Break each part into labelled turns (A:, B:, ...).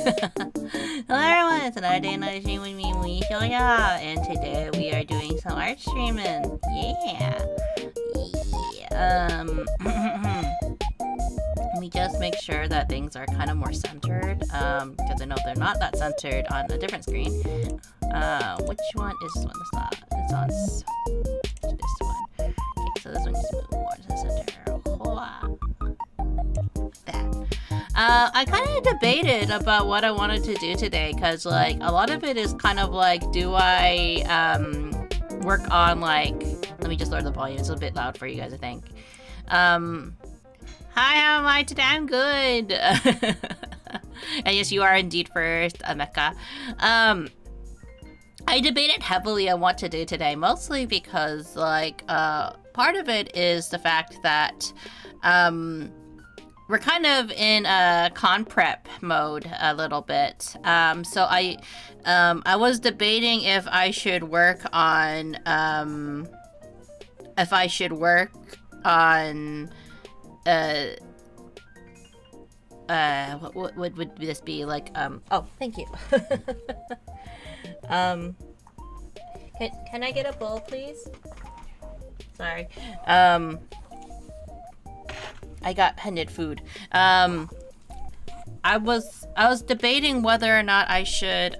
A: Hello everyone, it's another day, another stream with me, Munii Shoda, and today we are doing some art streaming. Yeah. Let me just make sure that things are kind of more centered, because I know they're not that centered on a different screen. Which one is this one? It's on this one. Okay, so this one needs to move more to the center. I kind of debated about what I wanted to do today, because like a lot of it is kind of like, do I work on like, let me just lower the volume, it's a bit loud for you guys I think. Hi, how am I today? I'm good. And yes, you are indeed first, Mecca. I debated heavily on what to do today, mostly because like part of it is the fact that we're kind of in a con prep mode a little bit. So I was debating if I should work on what would this be like? Oh, thank you. Can I get a bowl, please? Sorry. I got handed food. I was debating whether or not I should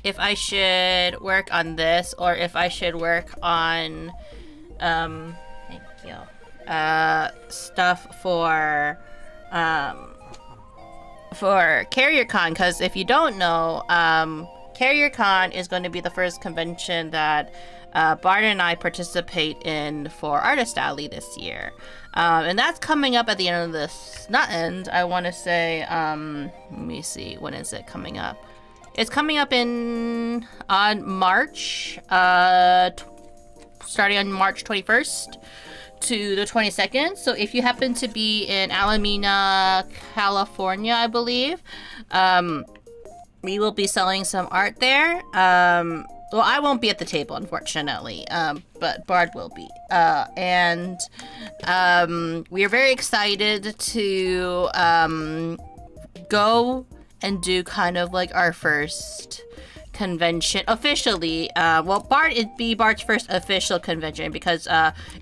A: if I should work on this or if I should work on thank you. Stuff for CarrierCon, because if you don't know, CarrierCon is going to be the first convention that Bart and I participate in for Artist Alley this year. And that's coming up at the end of this, I want to say, let me see, when is it coming up? It's coming up on March, starting on March 21st to the 22nd. So if you happen to be in Alameda, California, I believe, we will be selling some art there. Well, I won't be at the table, unfortunately, but Bard will be. And we are very excited to go and do kind of like our first convention officially. Well, it'd be Bard's first official convention, because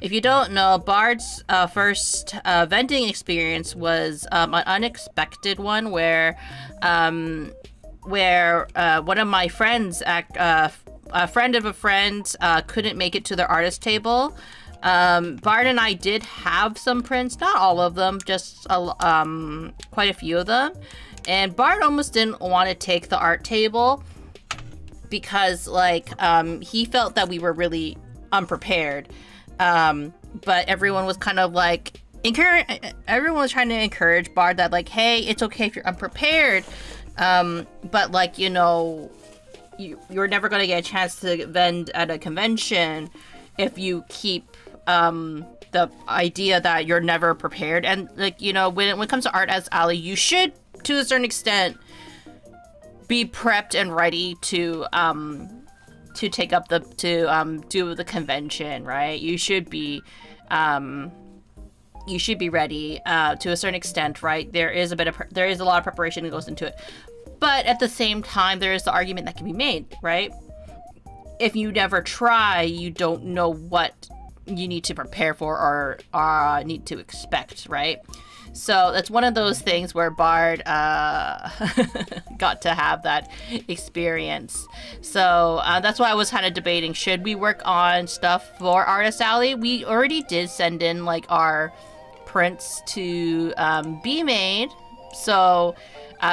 A: if you don't know, Bard's first vending experience was an unexpected one where one of my friends a friend of a friend couldn't make it to their artist table. Bard and I did have some prints, not all of them, just quite a few of them. And Bard almost didn't want to take the art table because like he felt that we were really unprepared. But everyone was kind of like everyone was trying to encourage Bard that like, hey, it's okay if you're unprepared. But like, you know, you're never going to get a chance to vend at a convention if you keep the idea that you're never prepared. And like, you know, when it comes to Art as Alley, you should, to a certain extent, be prepped and ready to take up do the convention, right? You should be ready to a certain extent, right? There is a lot of preparation that goes into it. But at the same time, there is the argument that can be made, right? If you never try, you don't know what you need to prepare for or need to expect, right? So that's one of those things where Bard got to have that experience. So that's why I was kind of debating, should we work on stuff for Artist Alley? We already did send in like our prints to be made. So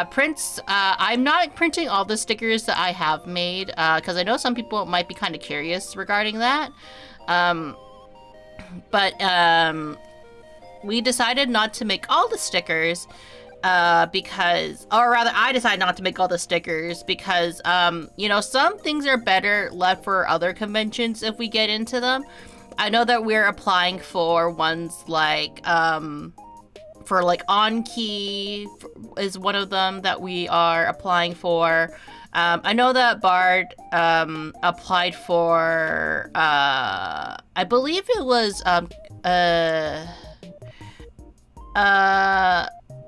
A: prints, I'm not printing all the stickers that I have made, because I know some people might be kind of curious regarding that. But we decided not to make all the stickers because, or rather I decided not to make all the stickers because, you know, some things are better left for other conventions if we get into them. I know that we're applying for ones like, for like On Key is one of them that we are applying for. I know that Bard applied for, I believe it was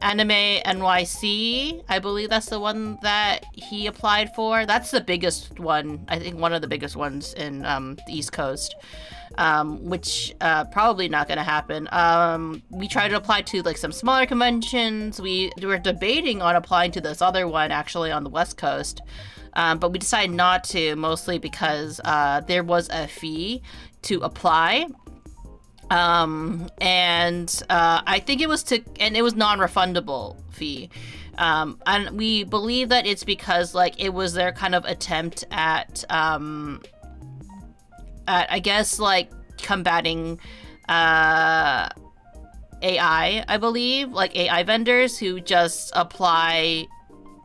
A: Anime NYC. I believe that's the one that he applied for. That's the biggest one. I think one of the biggest ones in the East Coast. Which probably not going to happen. We tried to apply to like some smaller conventions. We were debating on applying to this other one actually on the West Coast, but we decided not to, mostly because there was a fee to apply. And I think it was it was non-refundable fee. And we believe that it's because like it was their kind of attempt at I guess like combating AI, I believe, like AI vendors who just apply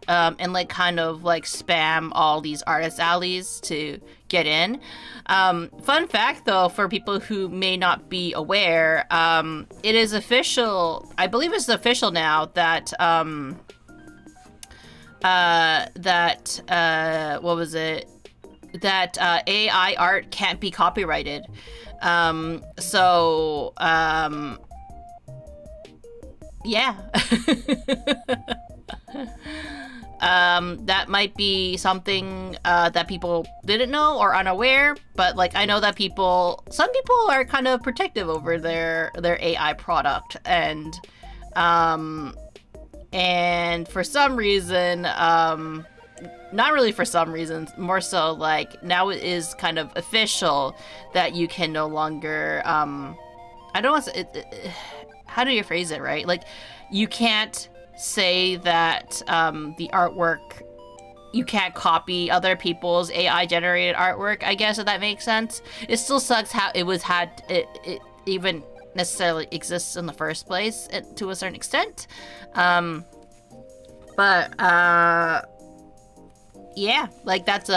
A: and like kind of like spam all these artist alleys to get in. Fun fact though, for people who may not be aware, it is official, I believe it's official now that what was it? That AI art can't be copyrighted. Yeah. That might be something that people didn't know or unaware, but like I know that some people are kind of protective over their AI product, and for some reason, not really for some reasons, more so like now it is kind of official that you can no longer, I don't want to, how do you phrase it, right? Like you can't say that the artwork, you can't copy other people's AI generated artwork, I guess, if that makes sense. It still sucks how it even necessarily exists in the first place to a certain extent. Yeah, like that's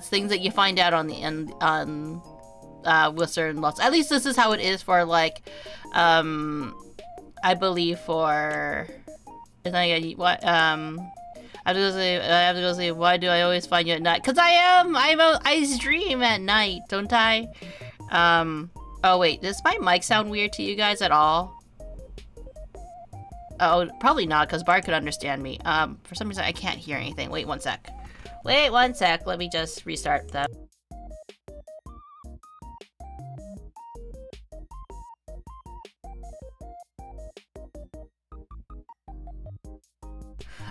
A: things that you find out on the end with certain laws. At least this is how it is for like I believe for what I have to go say why do I always find you at night? Cause I stream at night, don't I? Oh wait, does my mic sound weird to you guys at all? Oh, probably not, because Bart could understand me. For some reason I can't hear anything. Wait one sec. Let me just restart that.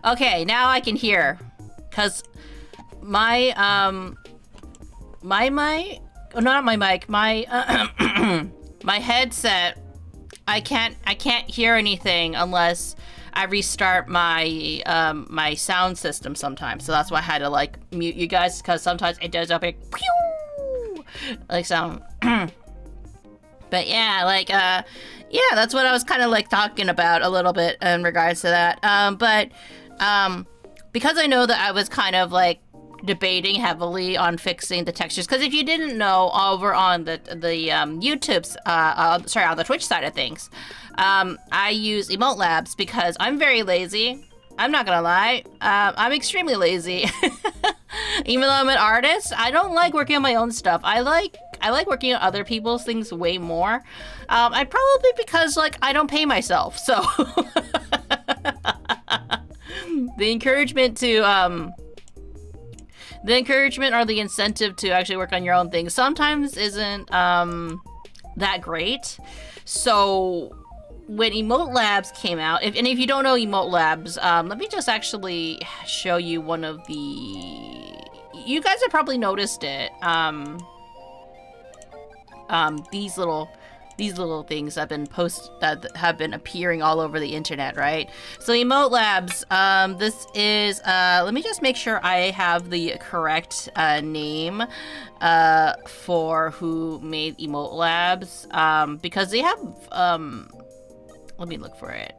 A: Okay, now I can hear. Cause my mic, oh, not my mic, my my headset, I can't hear anything unless I restart my my sound system sometimes. So that's why I had to like mute you guys, because sometimes it does a big pew like sound. But yeah, like yeah, that's what I was kind of like talking about a little bit in regards to that. Because I know that I was kind of like debating heavily on fixing the textures, because if you didn't know, over on the YouTube's sorry, on the Twitch side of things, I use Emote Labs because I'm very lazy. I'm not gonna lie, I'm extremely lazy. Even though I'm an artist, I don't like working on my own stuff. I like working on other people's things way more. I probably because like I don't pay myself, so the encouragement or the incentive to actually work on your own things sometimes isn't that great. So when Emote Labs came out, if you don't know Emote Labs, let me just actually show you one of the. You guys have probably noticed it. These little things have been appearing all over the internet, right? So Emote Labs, this is let me just make sure I have the correct name for who made Emote Labs, because they have let me look for it.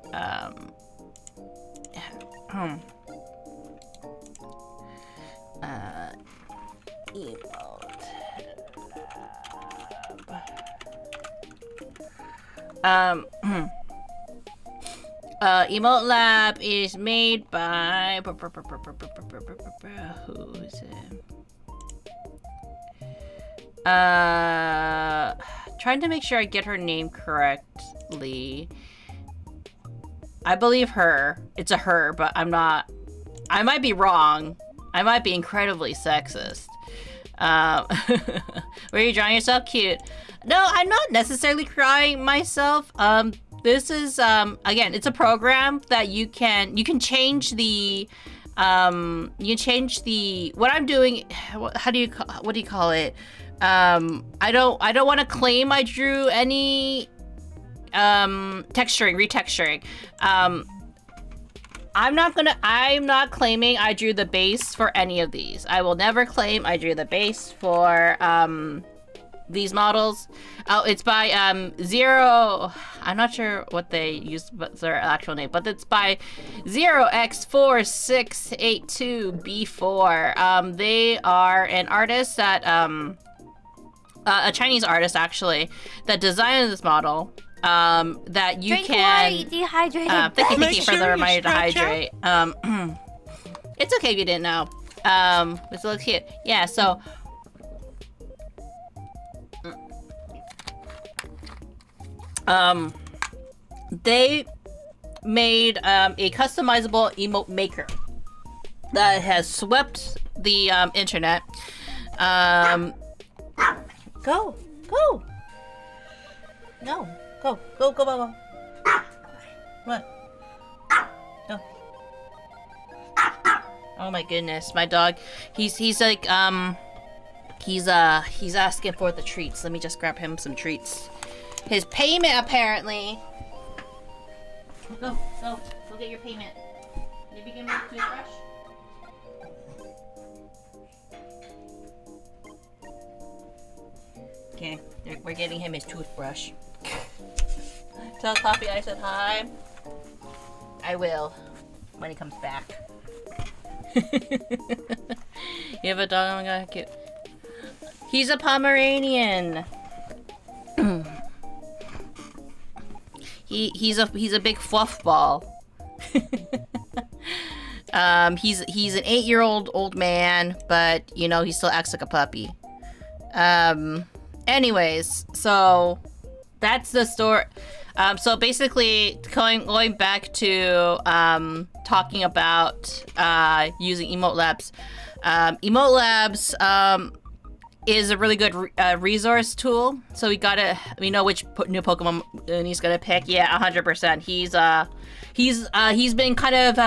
A: Emote Lab. Emote Lab is made by who is it? Trying to make sure I get her name correctly. I believe her. It's a her, but I'm not. I might be wrong. I might be incredibly sexist. Were you drawing yourself? Cute. No, I'm not necessarily crying myself. This is again, it's a program that you can change the what I'm doing. What do you call it? I don't want to claim I drew any retexturing. I'm not claiming I drew the base for any of these. I will never claim I drew the base for these models. Oh, it's by Zero. I'm not sure what they use, but their actual name, but it's by 0x4682B4. They are an artist that a Chinese artist actually that designed this model. That you
B: Drink
A: can.
B: Water, dehydrated.
A: Thank you for the reminder to hydrate. It's okay if you didn't know. This looks cute. Yeah. So. They made a customizable emote maker that has swept the internet. Go. No. Go. What? Go. Oh my goodness, my dog. He's like he's asking for the treats. Let me just grab him some treats. His payment apparently. Go get your payment. Maybe give me a toothbrush. Okay, we're getting him his toothbrush. Tell Coffee I said hi. I will when he comes back. You have a dog? Oh my god, cute. He's a Pomeranian. He's a big fluff ball. He's an 8-year-old old man, but you know he still acts like a puppy. Anyways, so that's the story. So basically, going back to talking about using Emote Labs. Emote Labs is a really good resource tool. So we know which new Pokemon he's gonna pick. Yeah, 100%. He's been kind of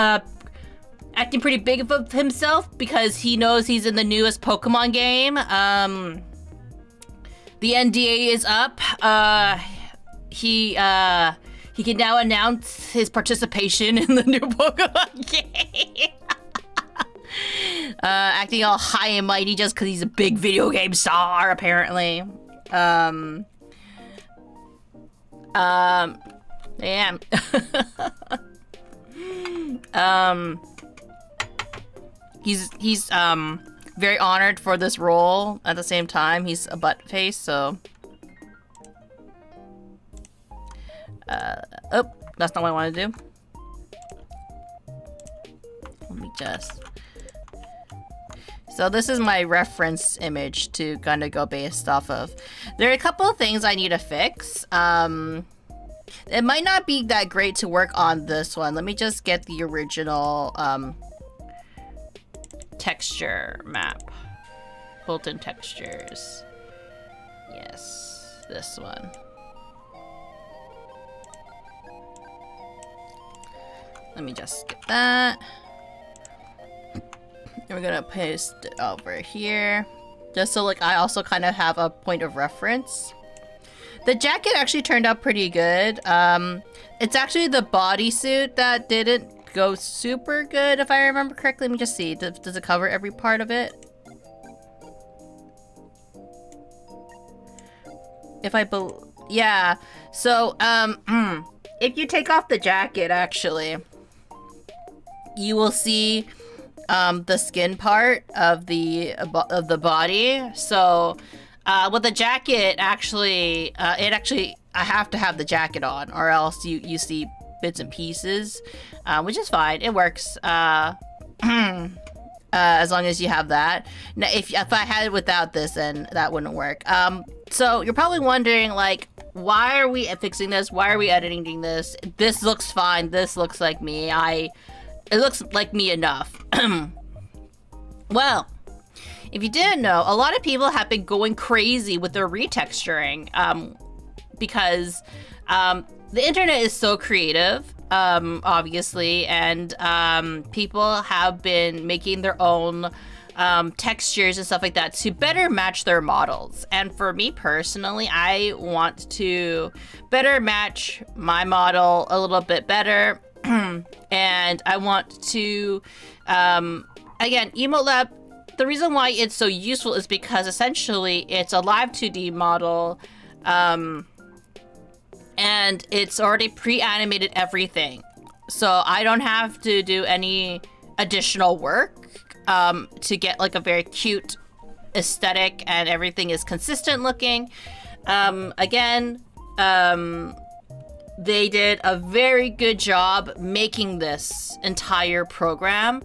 A: acting pretty big of himself because he knows he's in the newest Pokemon game. The NDA is up. He can now announce his participation in the new Pokemon game. Acting all high and mighty just because he's a big video game star, apparently. Yeah. He's very honored for this role. At the same time, he's a butt face, so. Oh, that's not what I want to do. Let me just. So this is my reference image to kind of go based off of. There are a couple of things I need to fix. It might not be that great to work on this one. Let me just get the original texture map. Built-in textures. Yes, this one. Let me just get that. And we're gonna paste it over here. Just so like I also kind of have a point of reference. The jacket actually turned out pretty good. It's actually the bodysuit that didn't go super good, if I remember correctly. Let me just see. Does it cover every part of it? Yeah. So, if you take off the jacket, actually, you will see the skin part of the body. So, with the jacket, actually, I have to have the jacket on, or else you see bits and pieces, which is fine. It works. As long as you have that. Now, if I had it without this, then that wouldn't work. So you're probably wondering, like, why are we fixing this? Why are we editing this? This looks fine. This looks like me. It looks like me enough. Well, if you didn't know, a lot of people have been going crazy with their retexturing because the internet is so creative, obviously, and people have been making their own textures and stuff like that to better match their models. And for me personally, I want to better match my model a little bit better. And I want to, again, Emote Lab, the reason why it's so useful is because essentially it's a live 2D model, and it's already pre-animated everything. So I don't have to do any additional work to get like a very cute aesthetic, and everything is consistent looking. Again, they did a very good job making this entire program.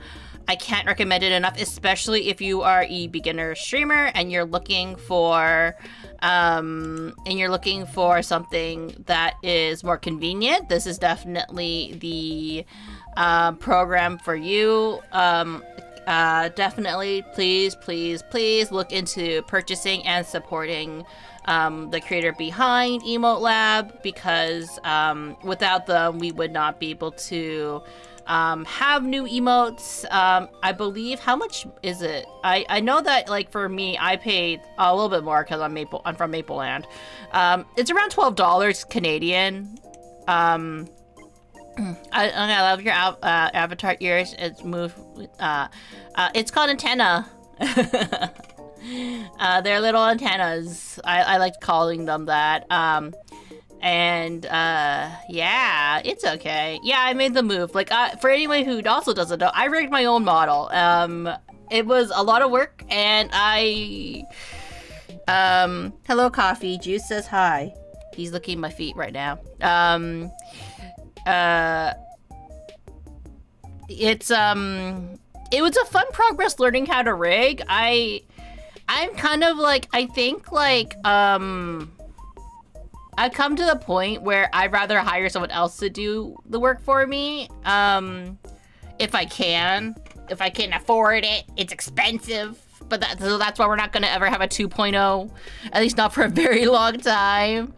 A: I can't recommend it enough, especially if you are a beginner streamer and you're looking for something that is more convenient. This is definitely the program for you. Definitely, please look into purchasing and supporting the creator behind Emote Lab, because without them, we would not be able to have new emotes. I believe, how much is it? I know that, like, for me, I paid a little bit more because I'm from Maple Land. It's around $12 Canadian. I love your avatar ears. It's moved. It's called antenna. They're little antennas. I like calling them that. Yeah, it's okay. Yeah, I made the move. Like, for anyone who also doesn't know, I rigged my own model. It was a lot of work, and hello, Coffee. Juice says hi. He's looking at my feet right now. It was a fun progress learning how to rig. I'm kind of like, I think like, I've come to the point where I'd rather hire someone else to do the work for me. If I can afford it. It's expensive, but so that's why we're not gonna ever have a 2.0, at least not for a very long time.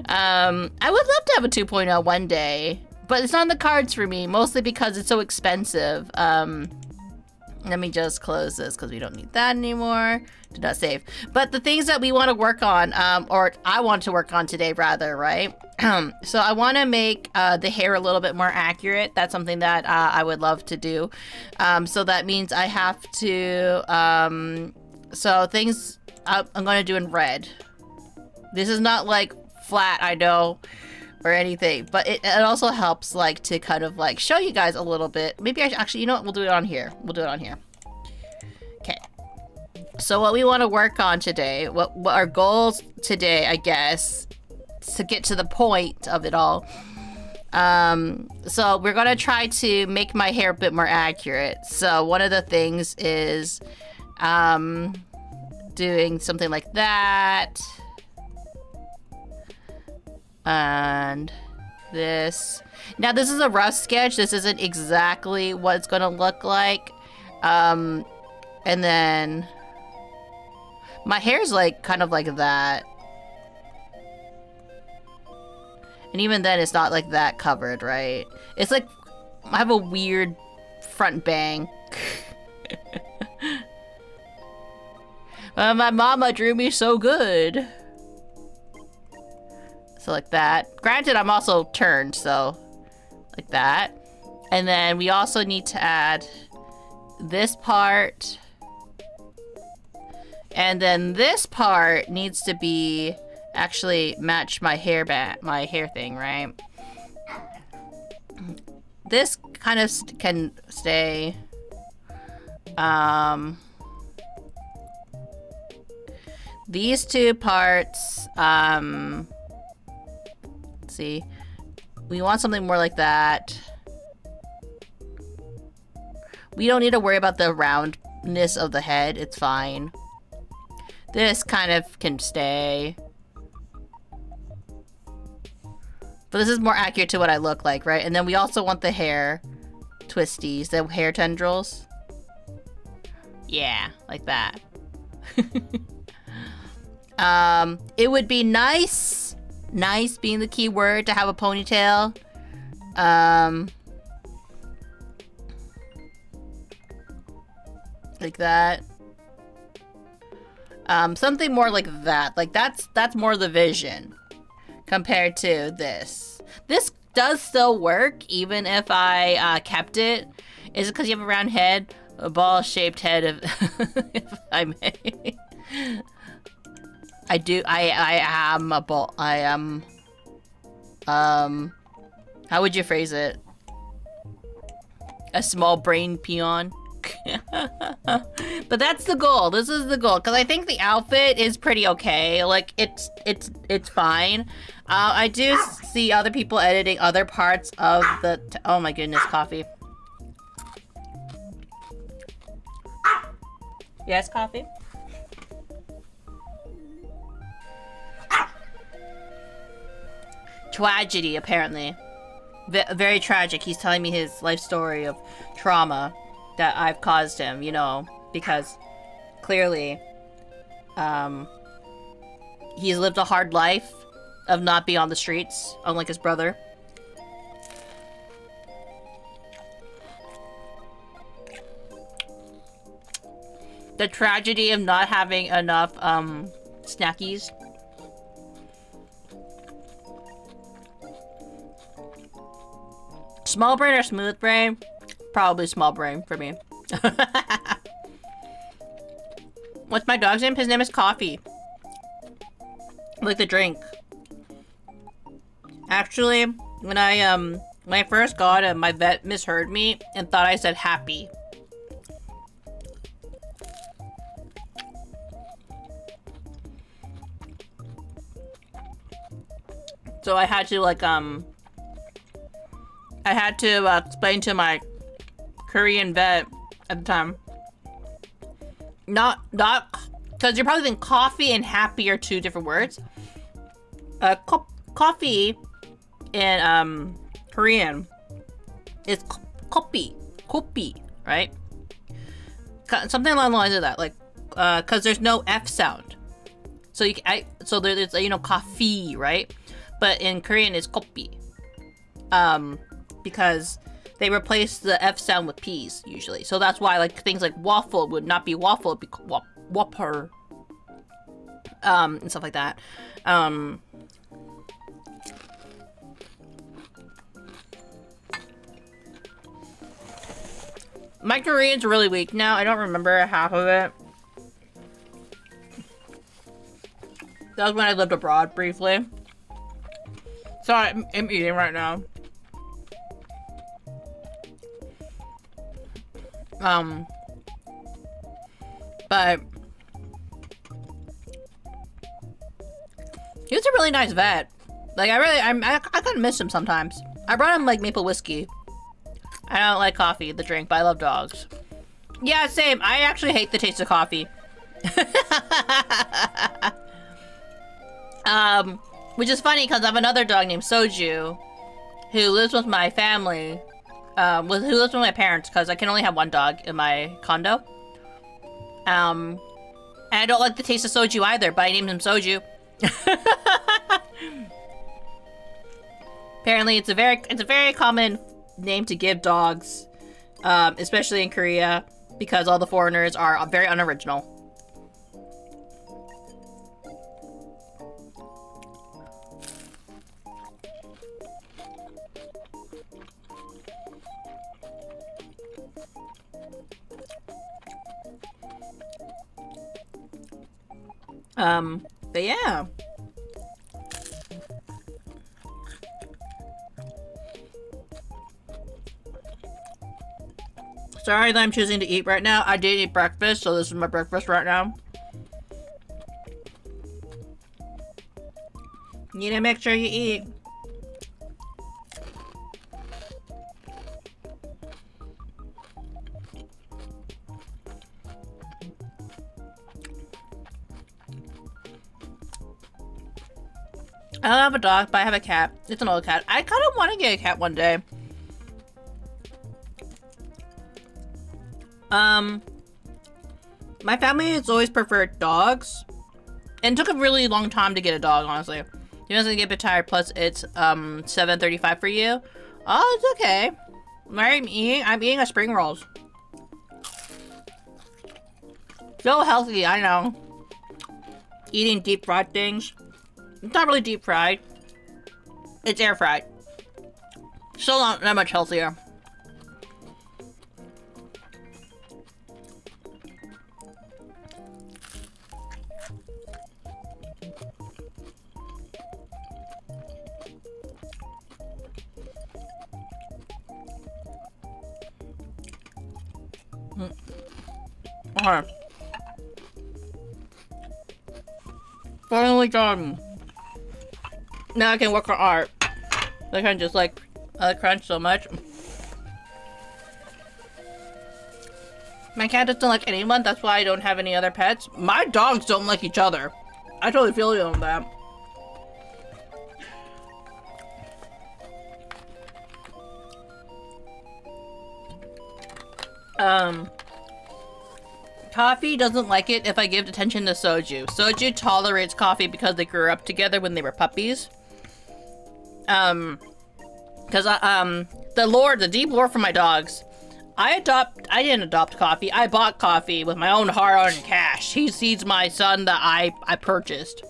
A: I would love to have a 2.0 one day, but it's not on the cards for me, mostly because it's so expensive. Let me just close this because we don't need that anymore. Did not save. But the things that we want to work on, or I want to work on today rather, right? So I want to make the hair a little bit more accurate. That's something that I would love to do. So that means I have to, so things I'm going to do in red. This is not like flat, I know, or anything, but it also helps like to kind of like show you guys a little bit. Maybe I actually, you know what, we'll do it on here. Okay. So what we want to work on today, what our goals today, I guess, to get to the point of it all. So we're going to try to make my hair a bit more accurate. So one of the things is doing something like that. And this. Now this is a rough sketch. This isn't exactly what it's going to look like. And then my hair's like kind of like that. And even then it's not like that covered, right? It's like I have a weird front bang. My mama drew me so good. So like that. Granted, I'm also turned, so like that. And then we also need to add this part. And then this part needs to be actually match my hair thing, right? This kind of can stay. These two parts, let's see. We want something more like that. We don't need to worry about the roundness of the head. It's fine. This kind of can stay. But this is more accurate to what I look like, right? And then we also want the hair twisties, the hair tendrils. Yeah, like that. It would be nice being the key word, to have a ponytail. Like that. Something more like that. Like that's more the vision compared to this. This does still work even if I kept it. Is it because you have a round head? A ball-shaped head, if I may. I am a ball. I am. How would you phrase it? A small brain peon. But that's the goal. This is the goal, because I think the outfit is pretty okay. Like it's fine. I do see other people editing other parts of the. Oh my goodness, coffee. Yes, coffee. Tragedy, apparently. Very tragic. He's telling me his life story of trauma that I've caused him, you know, because clearly, he's lived a hard life of not being on the streets, unlike his brother. The tragedy of not having enough, snackies. Small brain or smooth brain? Probably small brain for me. What's my dog's name? His name is Coffee. Like the drink. Actually, when I first got him, my vet misheard me and thought I said happy. So I had to, like, explain to my Korean vet at the time. Not, because you're probably thinking coffee and happy are two different words. Coffee in, Korean is kopi, right? Something along the lines of that, like, because there's no F sound. So so there's, you know, coffee, right? But in Korean, it's kopi. Because they replace the F sound with P's, usually. So that's why, like, things like waffle would not be waffle, it'd be whopper. And stuff like that. My Korean's really weak now. I don't remember half of it. That was when I lived abroad, briefly. So I'm eating right now. But he was a really nice vet. Like, I kind of miss him sometimes. I brought him, like, maple whiskey. I don't like coffee, the drink, but I love dogs. Yeah, same. I actually hate the taste of coffee. Which is funny because I have another dog named Soju who lives with my family, who lives with my parents because I can only have one dog in my condo. And I don't like the taste of soju either, but I named him Soju. Apparently, it's a very common name to give dogs, especially in Korea, because all the foreigners are very unoriginal. But yeah. Sorry that I'm choosing to eat right now. I did eat breakfast, so this is my breakfast right now. You need to make sure you eat. I don't have a dog, but I have a cat. It's an old cat. I kind of want to get a cat one day. My family has always preferred dogs. And it took a really long time to get a dog, honestly. You must get a bit tired, plus it's 7:35 for you. Oh, it's okay. I'm eating a spring rolls. So healthy, I know. Eating deep fried things. It's not really deep fried. It's air fried. Still not that much healthier. Okay. Finally done. Now I can work on art. I can just like crunch so much. My cat doesn't like anyone, that's why I don't have any other pets. My dogs don't like each other. I totally feel you on that. Coffee doesn't like it if I give attention to Soju. Soju tolerates coffee because they grew up together when they were puppies. The deep lore for my dogs. I didn't adopt coffee. I bought coffee with my own hard-earned cash. He's my son that I purchased.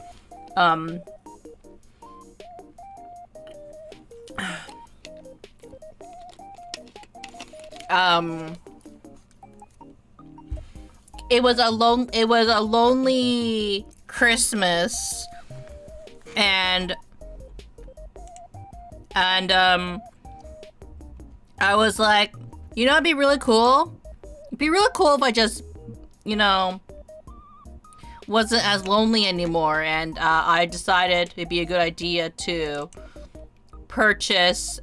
A: It was a lonely Christmas, and I was like, you know, it'd be really cool. It'd be really cool if I just, you know, wasn't as lonely anymore, and I decided it'd be a good idea to purchase.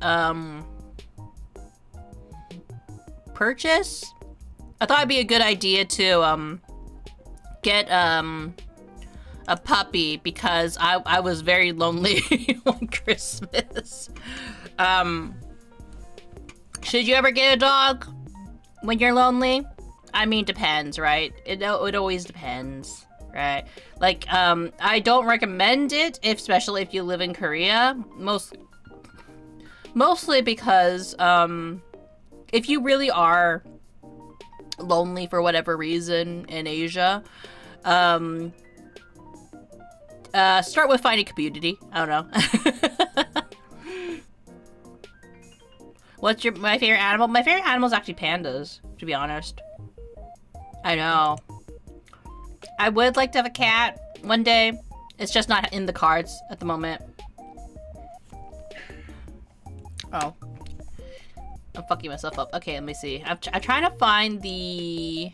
A: I thought it'd be a good idea to get a puppy because I was very lonely on Christmas. Should you ever get a dog when you're lonely? I mean, depends, right? It always depends, right? Like, I don't recommend it, especially if you live in Korea. Mostly because, if you really are lonely for whatever reason in Asia, start with finding community. I don't know. What's my favorite animal? My favorite animal is actually pandas, to be honest. I know. I would like to have a cat one day. It's just not in the cards at the moment. Oh. I'm fucking myself up. Okay, let me see. I'm trying to find the...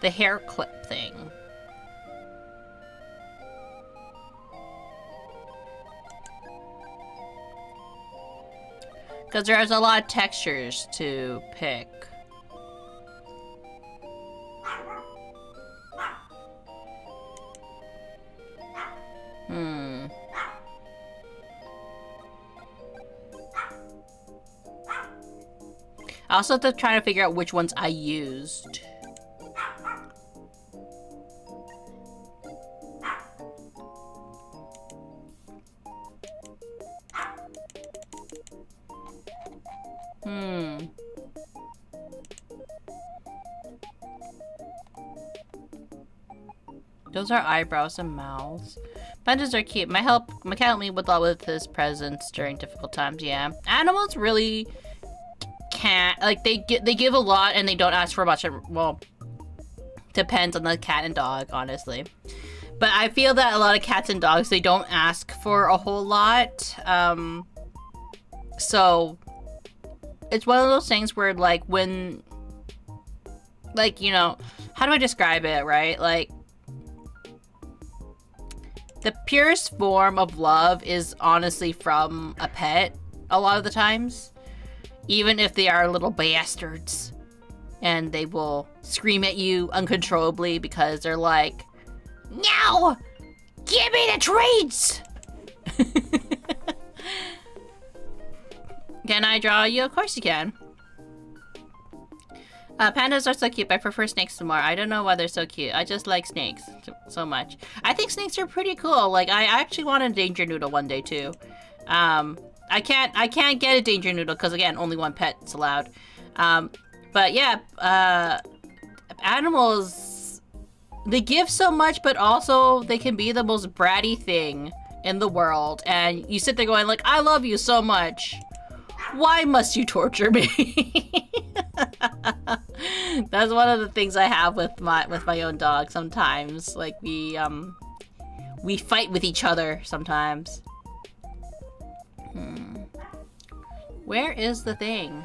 A: the hair clip thing. Because there's a lot of textures to pick. I also have to try to figure out which ones I used. Those are eyebrows and mouths. Pandas are cute. My cat helped me with all of his presents during difficult times. Yeah, animals really can't, like, they give a lot and they don't ask for much. Well, depends on the cat and dog, honestly. But I feel that a lot of cats and dogs, they don't ask for a whole lot. So it's one of those things where, like, when, like, you know, how do I describe it, right? Like, the purest form of love is honestly from a pet a lot of the times. Even if they are little bastards. and they will scream at you uncontrollably because they're like, "Now, give me the treats!" Can I draw you? Of course you can. Pandas are so cute. I prefer snakes more. I don't know why they're so cute. I just like snakes so much. I think snakes are pretty cool. Like, I actually want a danger noodle one day too. I can't get a danger noodle because again, only one pet's allowed. But yeah, animals, they give so much, but also they can be the most bratty thing in the world. And you sit there going like, I love you so much. Why must you torture me? That's one of the things I have with my own dog sometimes. Like we fight with each other sometimes. Where is the thing?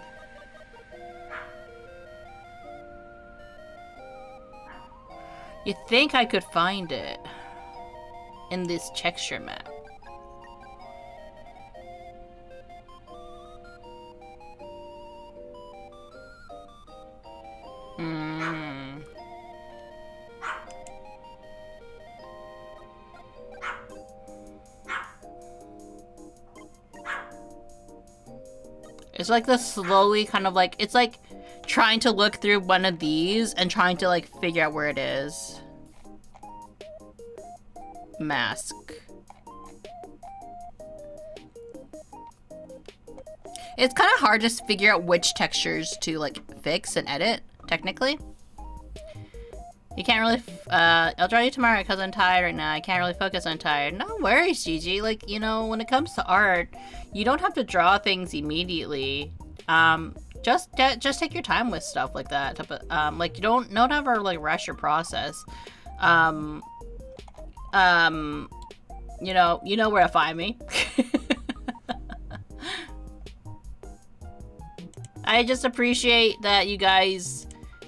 A: You'd think I could find it in this texture map. It's like the slowly kind of like, it's like trying to look through one of these and trying to like figure out where it is. Mask. It's kind of hard to figure out which textures to like fix and edit, technically. You can't really, I'll draw you tomorrow because I'm tired right now. I can't really focus, I'm tired. No worries, Gigi. Like, you know, when it comes to art, you don't have to draw things immediately. Just take your time with stuff like that. Like, you don't ever like rush your process. You know where to find me. I just appreciate that you guys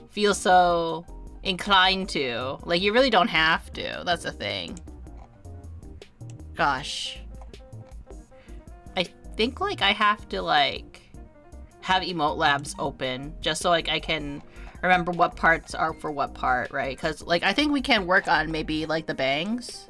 A: feel so inclined to. Like, you really don't have to. That's the thing. Gosh. I think, like, I have to, like, have emote labs open just so, like, I can remember what parts are for what part, right? Because, like, I think we can work on maybe, like, the bangs.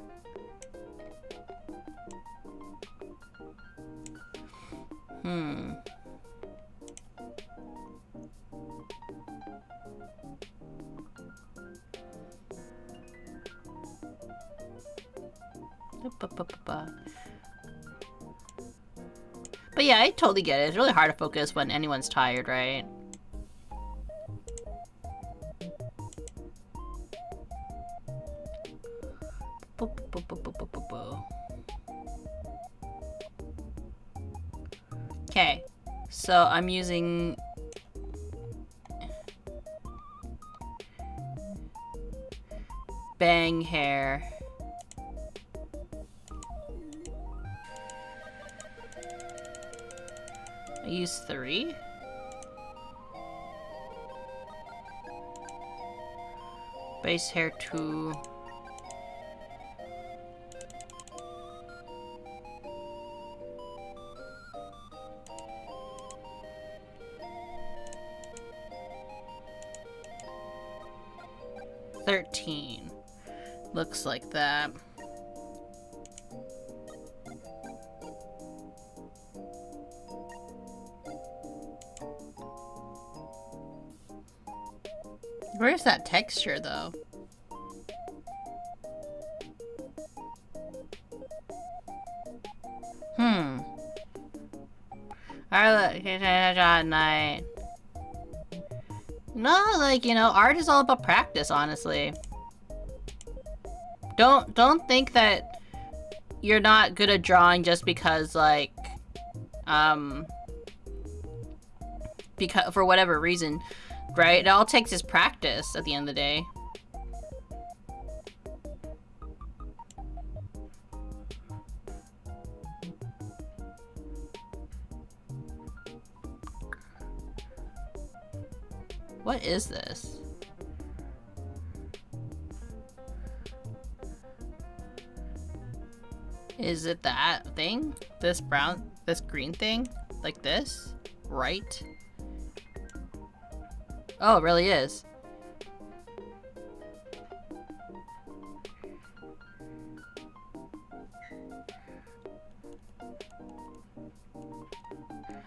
A: But yeah, I totally get it. It's really hard to focus when anyone's tired, right? Okay, so I'm using bang hair. I use 3. Base hair 2. $13. Looks like that. Where's that texture, though? Alright, at night. No, like, you know, art is all about practice, honestly. Don't think that you're not good at drawing just because, like, because for whatever reason. Right? It all takes is practice at the end of the day. What is this? Is it that thing? This brown, this green thing? Like this? Right? Oh, it really is.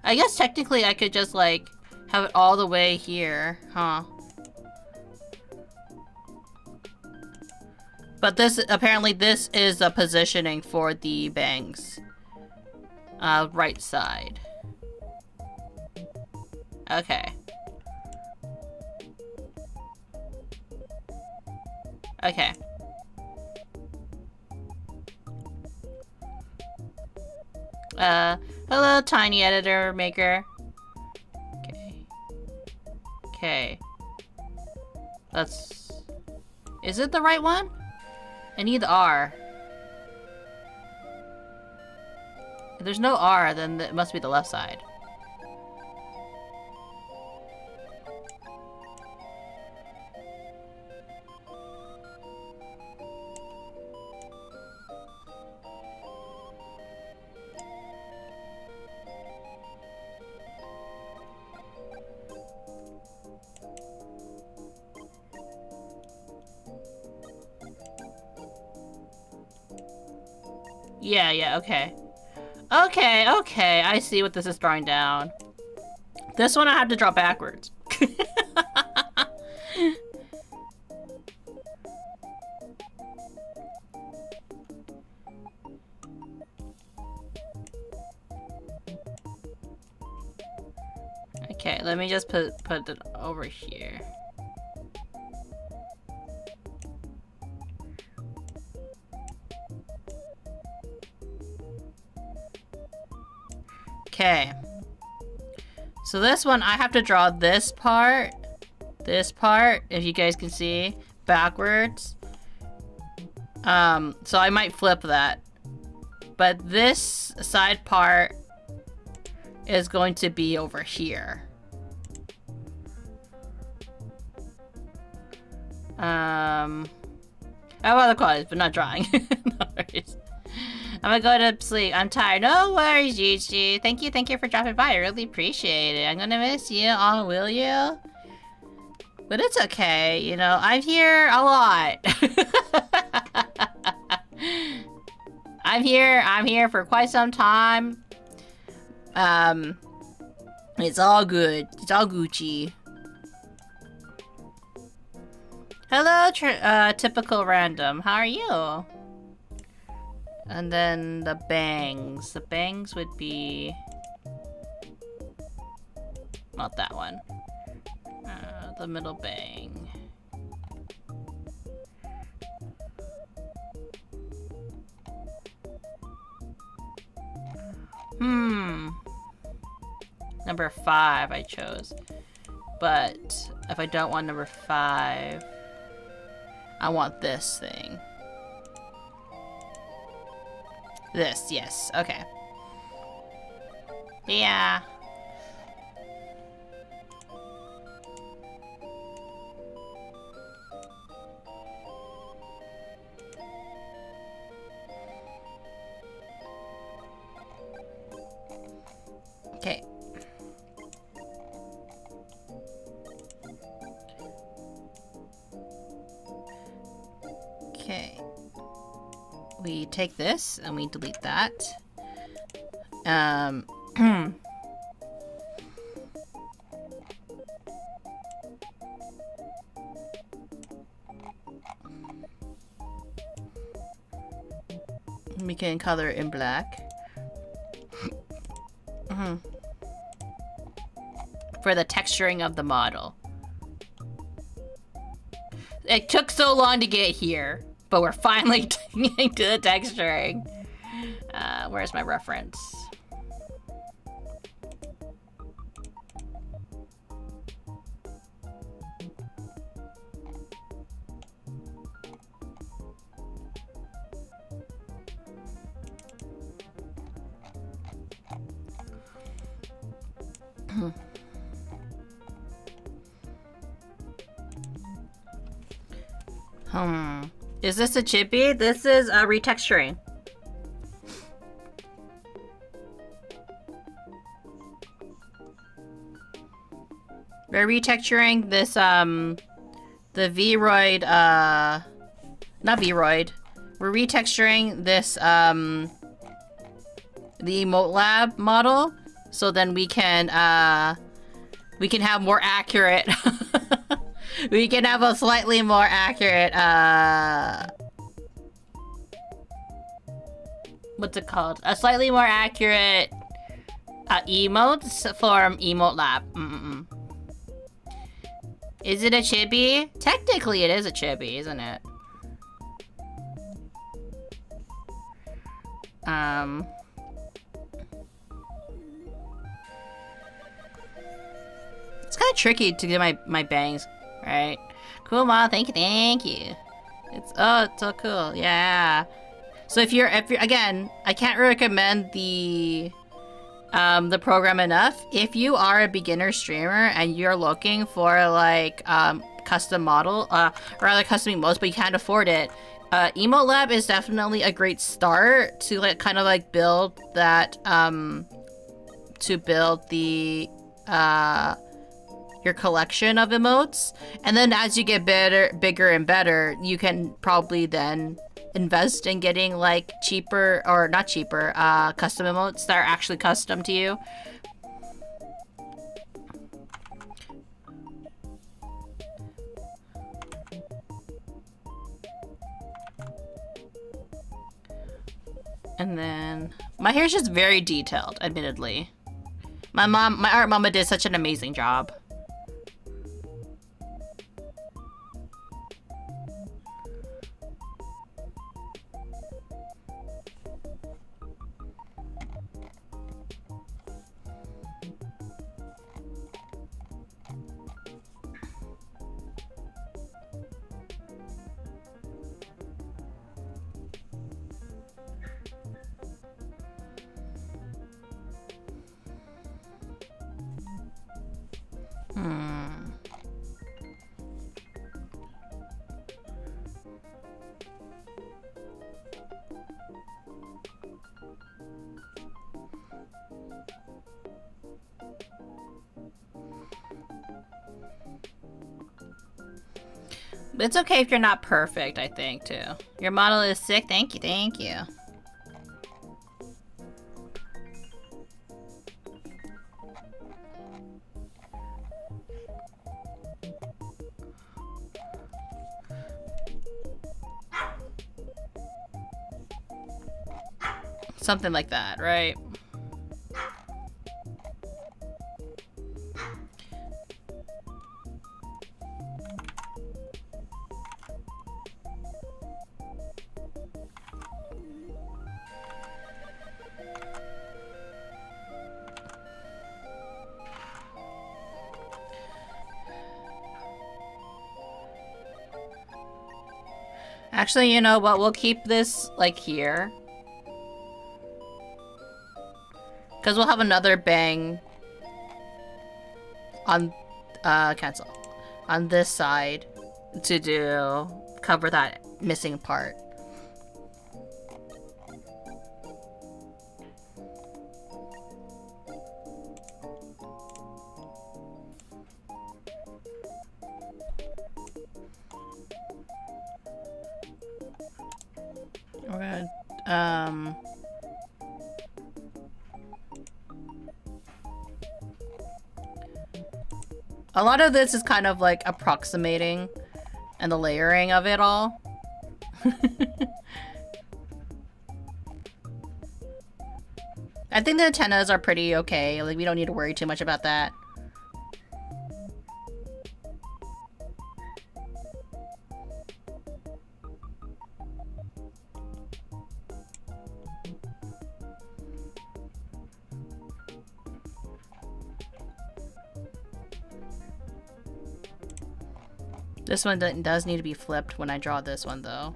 A: I guess technically I could just like have it all the way here, huh? But this, apparently this is the positioning for the bangs. Right side. Okay. Okay. Hello, tiny editor maker. Okay. Okay. Let's... Is it the right one? I need the R. If there's no R, then it must be the left side. Yeah, okay. Okay, I see what this is drawing down. This one I have to draw backwards. Okay, let me just put it over here. Okay. So this one, I have to draw this part, if you guys can see, backwards. So I might flip that. But this side part is going to be over here. How about the qualities, but not drawing. No worries. I'm gonna go to sleep. I'm tired. No worries, Gigi. Thank you for dropping by. I really appreciate it. I'm gonna miss you. Oh, will you? But it's okay. You know, I'm here a lot. I'm here for quite some time. It's all good. It's all Gucci. Hello, typical random. How are you? And then the bangs. The bangs would be... not that one. The middle bang. Number 5 I chose. But if I don't want number 5, I want this thing. This, yes, okay. Yeah. Okay. Okay. We take this and we delete that. We can color it in black. For the texturing of the model. It took so long to get here, but we're finally getting to the texturing. Where's my reference? Is this a chippy? This is a retexturing. we're retexturing this, the Vroid, not Vroid. We're retexturing this, the Emote Lab model, so then we can have more accurate, we can have a slightly more accurate, what's it called? A slightly more accurate, emotes from Emote Lab. Is it a chibi? Technically it is a chibi, isn't it? It's kind of tricky to get my bangs, right? Cool, Mom. Thank you. It's so cool. Yeah. So if you're again, I can't recommend the program enough. If you are a beginner streamer and you're looking for like custom model, or rather custom emotes, but you can't afford it, Emote Lab is definitely a great start to like kind of like build that to build the your collection of emotes, and then as you get bigger and better, you can probably then invest in getting like cheaper, or not cheaper, custom emotes that are actually custom to you. And then my hair's just very detailed, admittedly. My art mama did such an amazing job. It's okay if you're not perfect, I think, too. Your model is sick. Thank you. Something like that, right? Actually, you know what? We'll keep this, like, here. Because we'll have another bang on, cancel. On this side to cover that missing part. We're gonna, a lot of this is kind of like approximating and the layering of it all. I think the antennas are pretty okay. Like, we don't need to worry too much about that. This one does need to be flipped when I draw this one, though.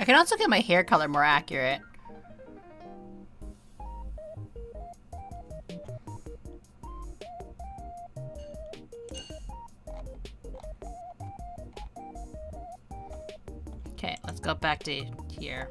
A: I can also get my hair color more accurate. Okay, let's go back to here.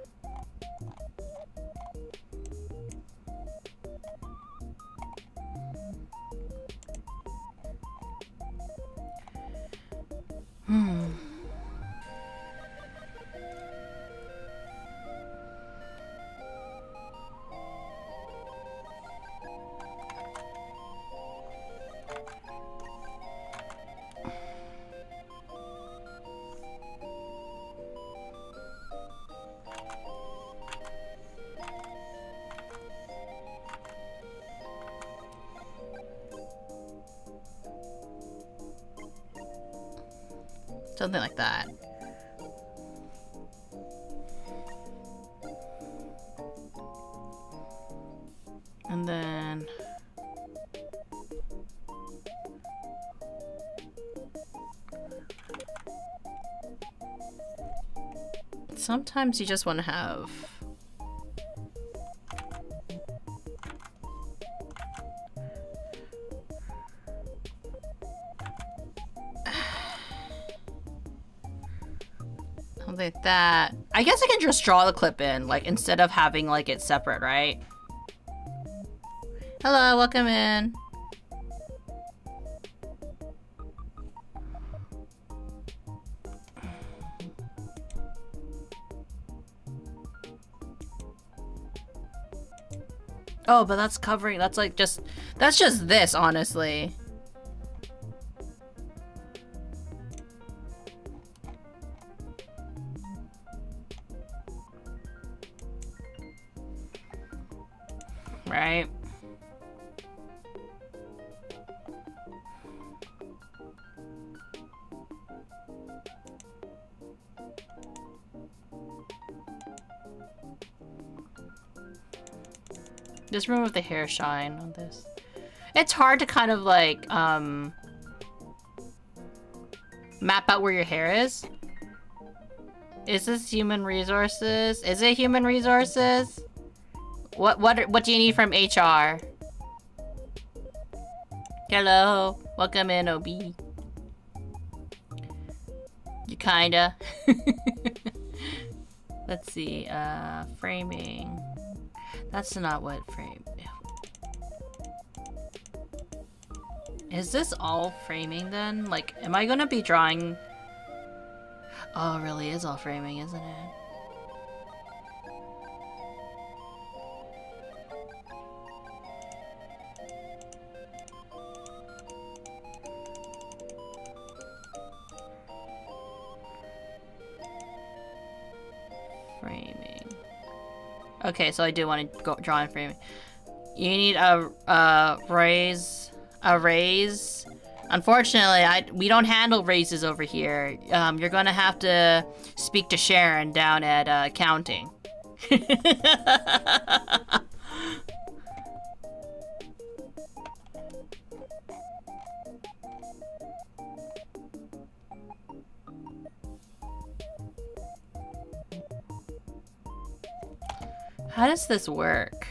A: Something like that. And then sometimes you just want to have like that. I guess I can just draw the clip in, like, instead of having, like, it separate, right? Hello, welcome in. Oh, but that's covering, that's like just, that's just this, honestly. Right? Just remove the hair shine on this. It's hard to kind of like, map out where your hair is. Is this human resources? Is it human resources? What do you need from HR? Hello, welcome in, OB. You kinda. Let's see, framing. That's not what frame. Is this all framing then? Like, am I gonna be drawing? Oh, it really is all framing, isn't it? Framing. Okay, so I do want to go draw in framing. You need a raise. Unfortunately, we don't handle raises over here. You're gonna have to speak to Sharon down at accounting. How does this work?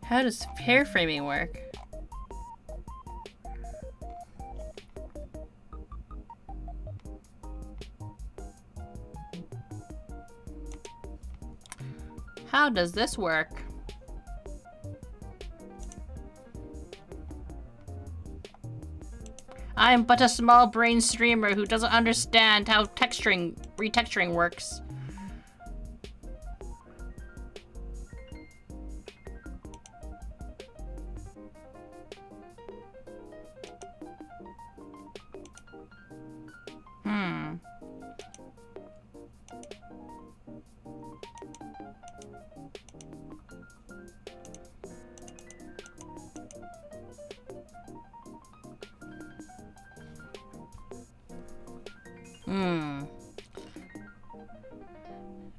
A: How does hair framing work? How does this work? I'm but a small brain streamer who doesn't understand how retexturing works.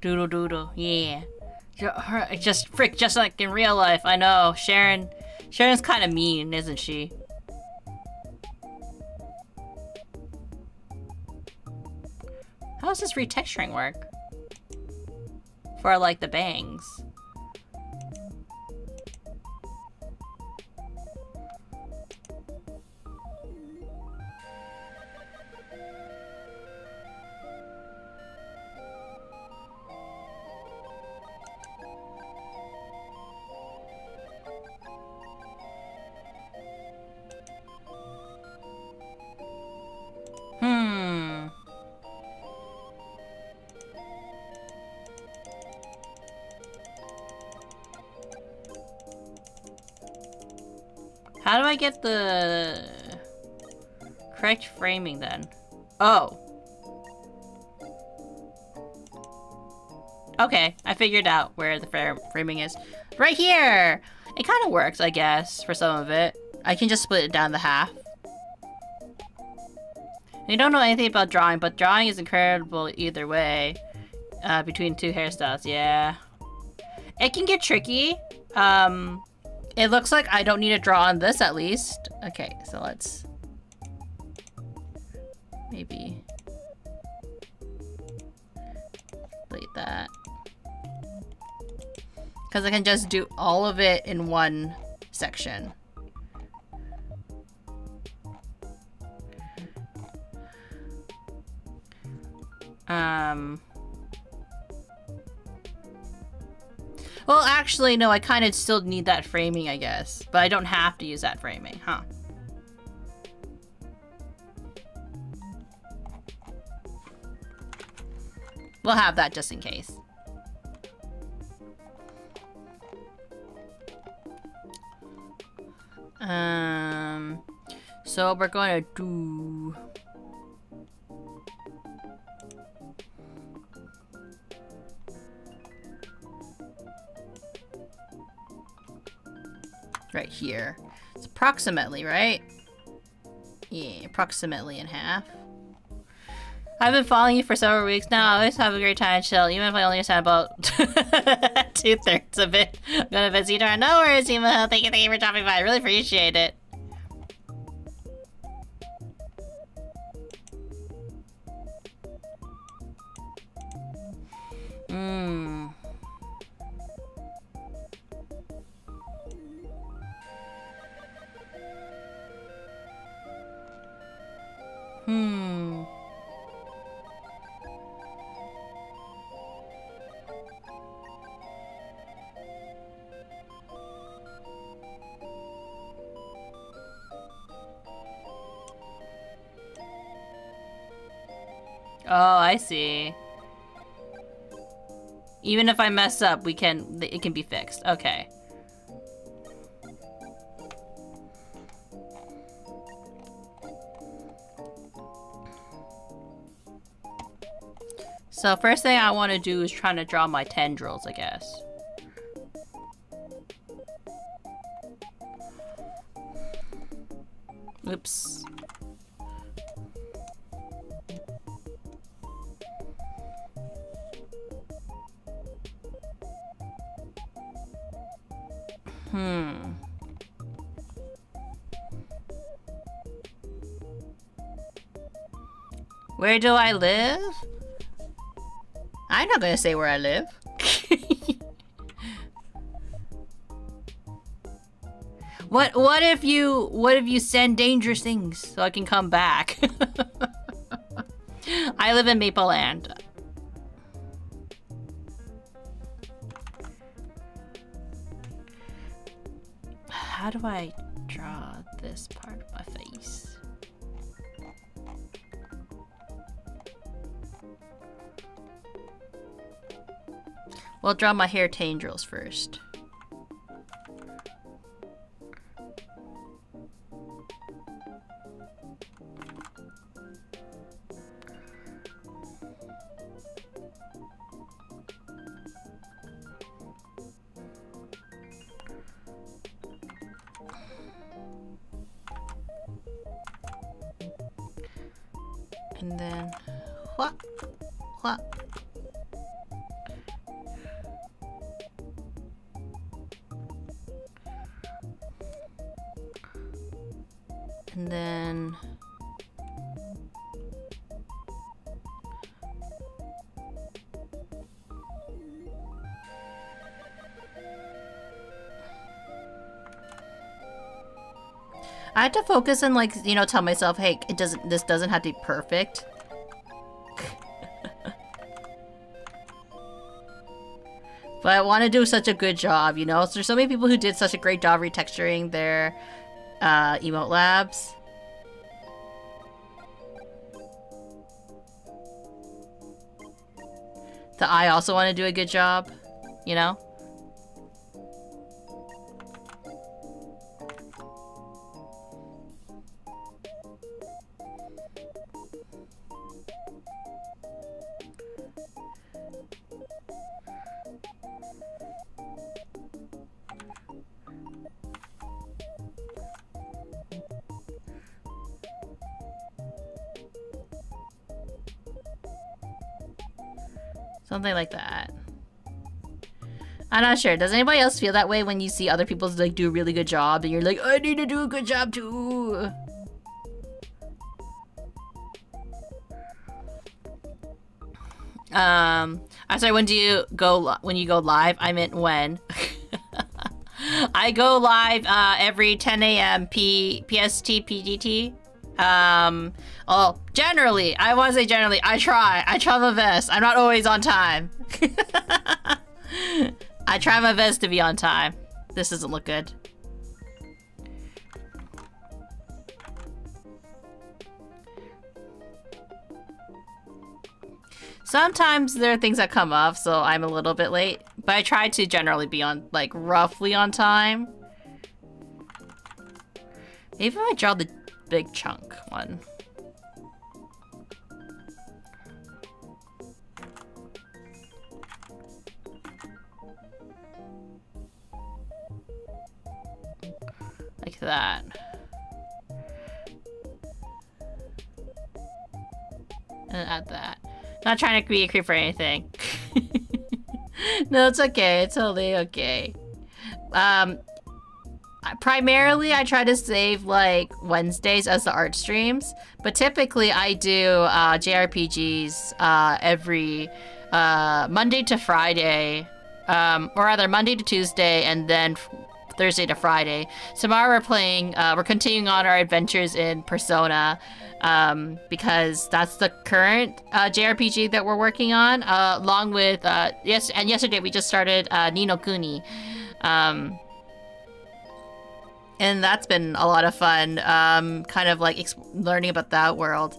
A: Doodle doodle, yeah. Just like in real life. I know, Sharon's kind of mean, isn't she? How does this retexturing work? For like the bangs. How do I get the correct framing then? Oh. Okay, I figured out where the framing is. Right here! It kind of works, I guess, for some of it. I can just split it down to half. You don't know anything about drawing, but drawing is incredible either way. Between two hairstyles, yeah. It can get tricky. It looks like I don't need to draw on this at least. Okay, so let's maybe delete that. Because I can just do all of it in one section. Well, actually, no, I kind of still need that framing, I guess. But I don't have to use that framing, huh? We'll have that just in case. So we're going to do... right here. It's approximately, right? Yeah, approximately in half. I've been following you for several weeks now. I always have a great time chill, even if I only understand about 2/3 of it. I'm gonna visit you tomorrow. No worries, Emo. Thank you for dropping by. I really appreciate it. Oh, I see. Even if I mess up, it can be fixed. Okay. So first thing I want to do is trying to draw my tendrils, I guess. Oops. Where do I live? I'm not gonna say where I live. What if you send dangerous things so I can come back? I live in Maple Land. How do I draw this part of my face? We'll draw my hair tendrils first. And then, what? And then... I had to focus and, like, you know, tell myself, hey, this doesn't have to be perfect. But I want to do such a good job, you know? So there's so many people who did such a great job retexturing their emote labs. That I also want to do a good job, you know? Something like that. I'm not sure. Does anybody else feel that way when you see other people like do a really good job and you're like, I need to do a good job too? I'm sorry, when you go live? I meant when. I go live every 10 a.m. PST PGT. Well, generally, I want to say generally, I try my best. I'm not always on time. I try my best to be on time. This doesn't look good. Sometimes there are things that come up, so I'm a little bit late, but I try to generally be on, like, roughly on time. Maybe if I draw the big chunk one. Like that. And add that. Not trying to be a creep or anything. No, it's okay. It's totally okay. Primarily, I try to save, like, Wednesdays as the art streams. But typically, I do JRPGs every Monday to Friday. Or rather, Monday to Tuesday, and then Thursday to Friday. Tomorrow we're continuing on our adventures in Persona. Because that's the current JRPG that we're working on, along with yesterday we just started Ni no Kuni, and that's been a lot of fun, kind of like learning about that world.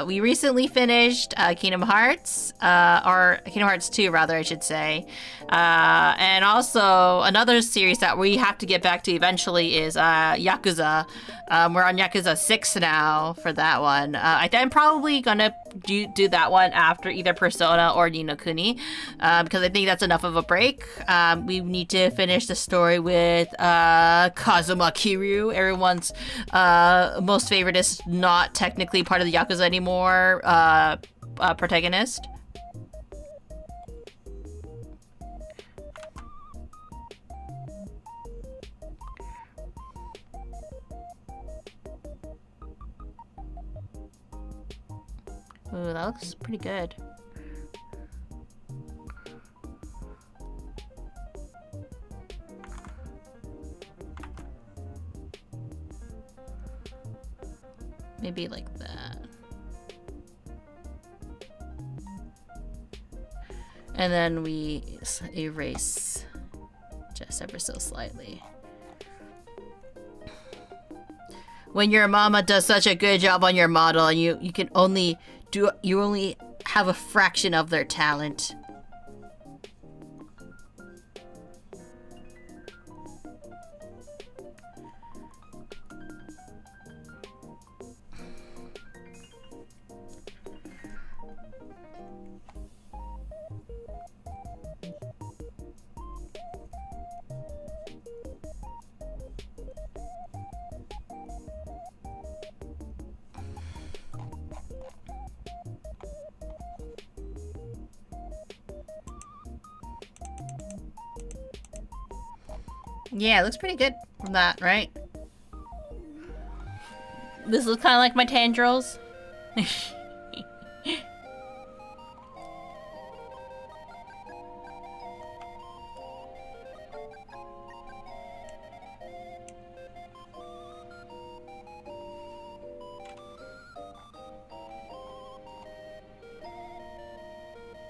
A: We recently finished Kingdom Hearts, or Kingdom Hearts 2 rather, I should say. And also another series that we have to get back to eventually is Yakuza. We're on Yakuza 6 now for that one. I'm probably gonna do that one after either Persona or Ni no Kuni, because I think that's enough of a break. We need to finish the story with Kazuma Kiryu, everyone's most favorite, is not technically part of the Yakuza anymore, protagonist. Ooh, that looks pretty good. Maybe like that. And then we erase just ever so slightly. When your mama does such a good job on your model and you only have a fraction of their talent. Yeah, it looks pretty good from that, right? This looks kind of like my tendrils.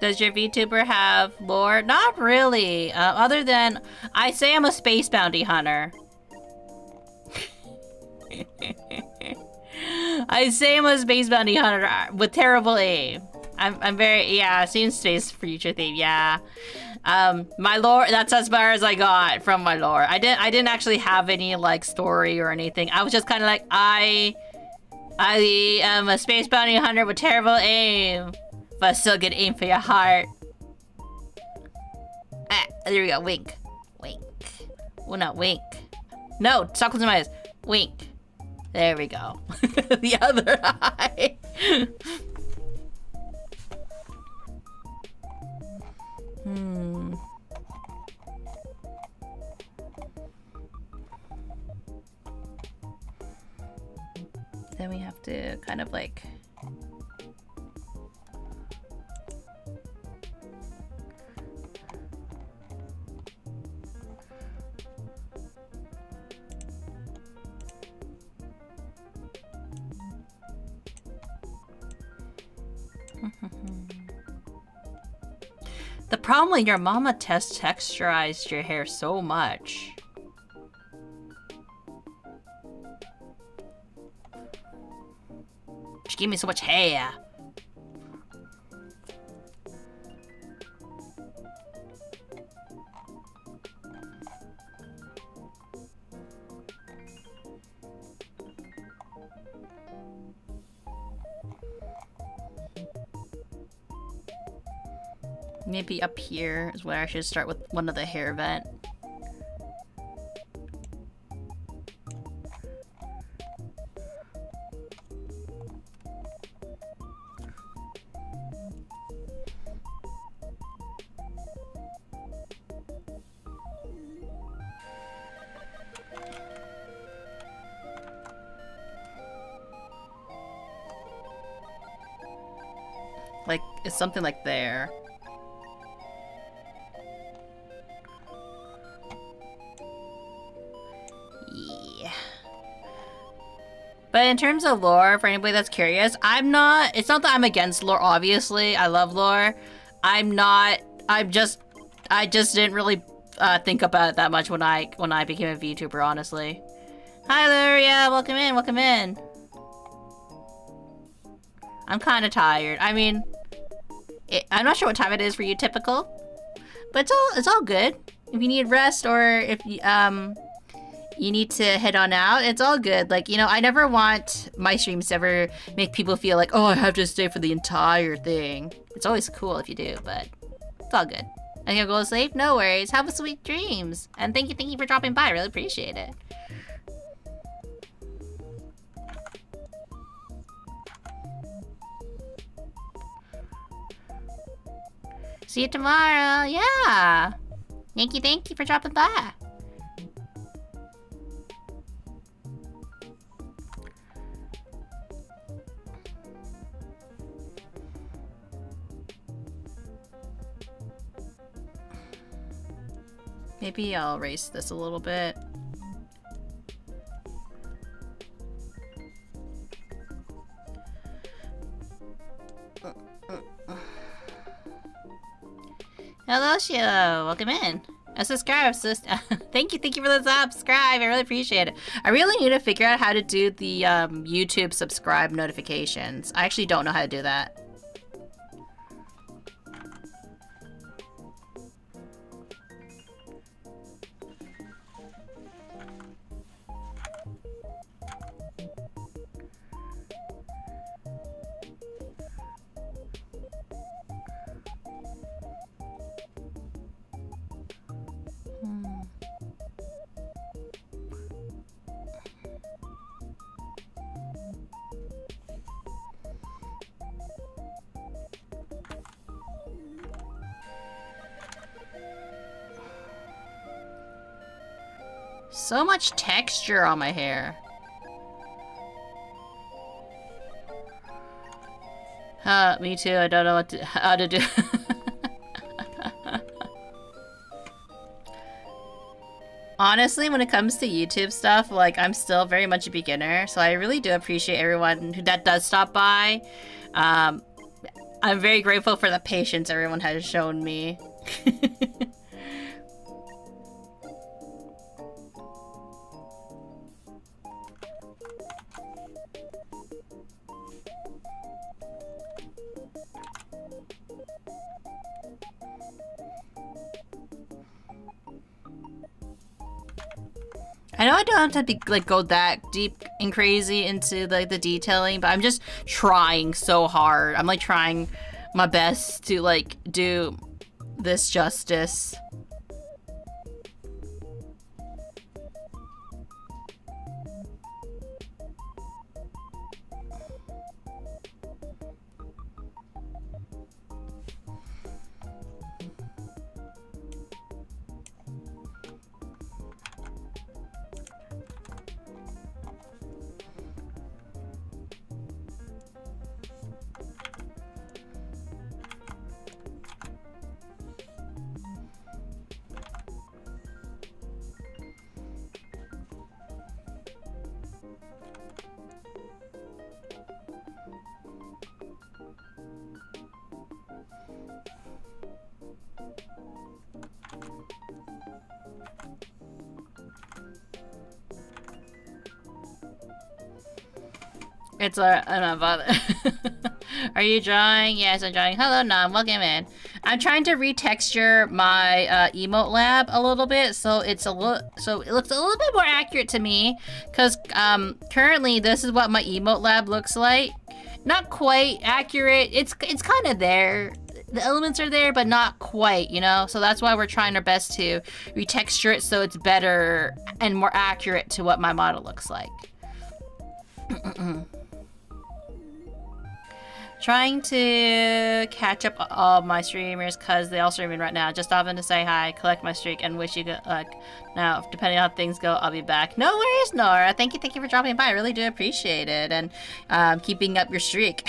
A: Does your VTuber have lore? Not really. Other than, I say I'm a space bounty hunter. I say I'm a space bounty hunter with terrible aim. I'm very, yeah, I've seen space future theme, yeah. My lore, that's as far as I got from my lore. I didn't actually have any, like, story or anything. I was just kind of like, I am a space bounty hunter with terrible aim. But still good aim for your heart. Ah, there we go. Wink. Wink. Well, not wink. No, stop closing my eyes. Wink. There we go. The other eye. Then we have to kind of like... The problem is your mama texturized your hair so much. She gave me so much hair. Maybe up here is where I should start with one of the hair vent. Like, it's something like there. But in terms of lore, for anybody that's curious, it's not that I'm against lore, obviously. I love lore. I just didn't really think about it that much when I became a VTuber, honestly. Hi, Luria, welcome in, welcome in. I'm kind of tired. I mean, I'm not sure what time it is for you, typical. But it's all good. If you need rest or if you need to head on out, it's all good. Like, you know, I never want my streams to ever make people feel like, oh, I have to stay for the entire thing. It's always cool if you do, but it's all good. And you'll go to sleep? No worries. Have a sweet dreams. And thank you for dropping by. I really appreciate it. See you tomorrow. Yeah. Thank you for dropping by. Maybe I'll erase this a little bit. Hello, Sheila. Welcome in. A subscribe, sis. Thank you for the subscribe. I really appreciate it. I really need to figure out how to do the YouTube subscribe notifications. I actually don't know how to do that. So much texture on my hair. Me too. I don't know how to do. Honestly, when it comes to YouTube stuff, like, I'm still very much a beginner, so I really do appreciate everyone that does stop by. I'm very grateful for the patience everyone has shown me. I know I don't have to be, like, go that deep and crazy into, like, the detailing, but I'm just trying so hard. I'm, like, trying my best to, like, do this justice. It's I'm not Are you drawing? Yes, I'm drawing. Hello, Nam. Welcome in. I'm trying to retexture my emote lab a little bit, so it looks a little bit more accurate to me. Cause currently this is what my emote lab looks like. Not quite accurate. It's kind of there. The elements are there, but not quite, you know? So that's why we're trying our best to retexture it so it's better and more accurate to what my model looks like. Trying to catch up all my streamers because they all streaming right now. Just stopping to say hi, collect my streak, and wish you good luck. Now, depending on how things go, I'll be back. No worries, Nora. Thank you for dropping by. I really do appreciate it, and keeping up your streak.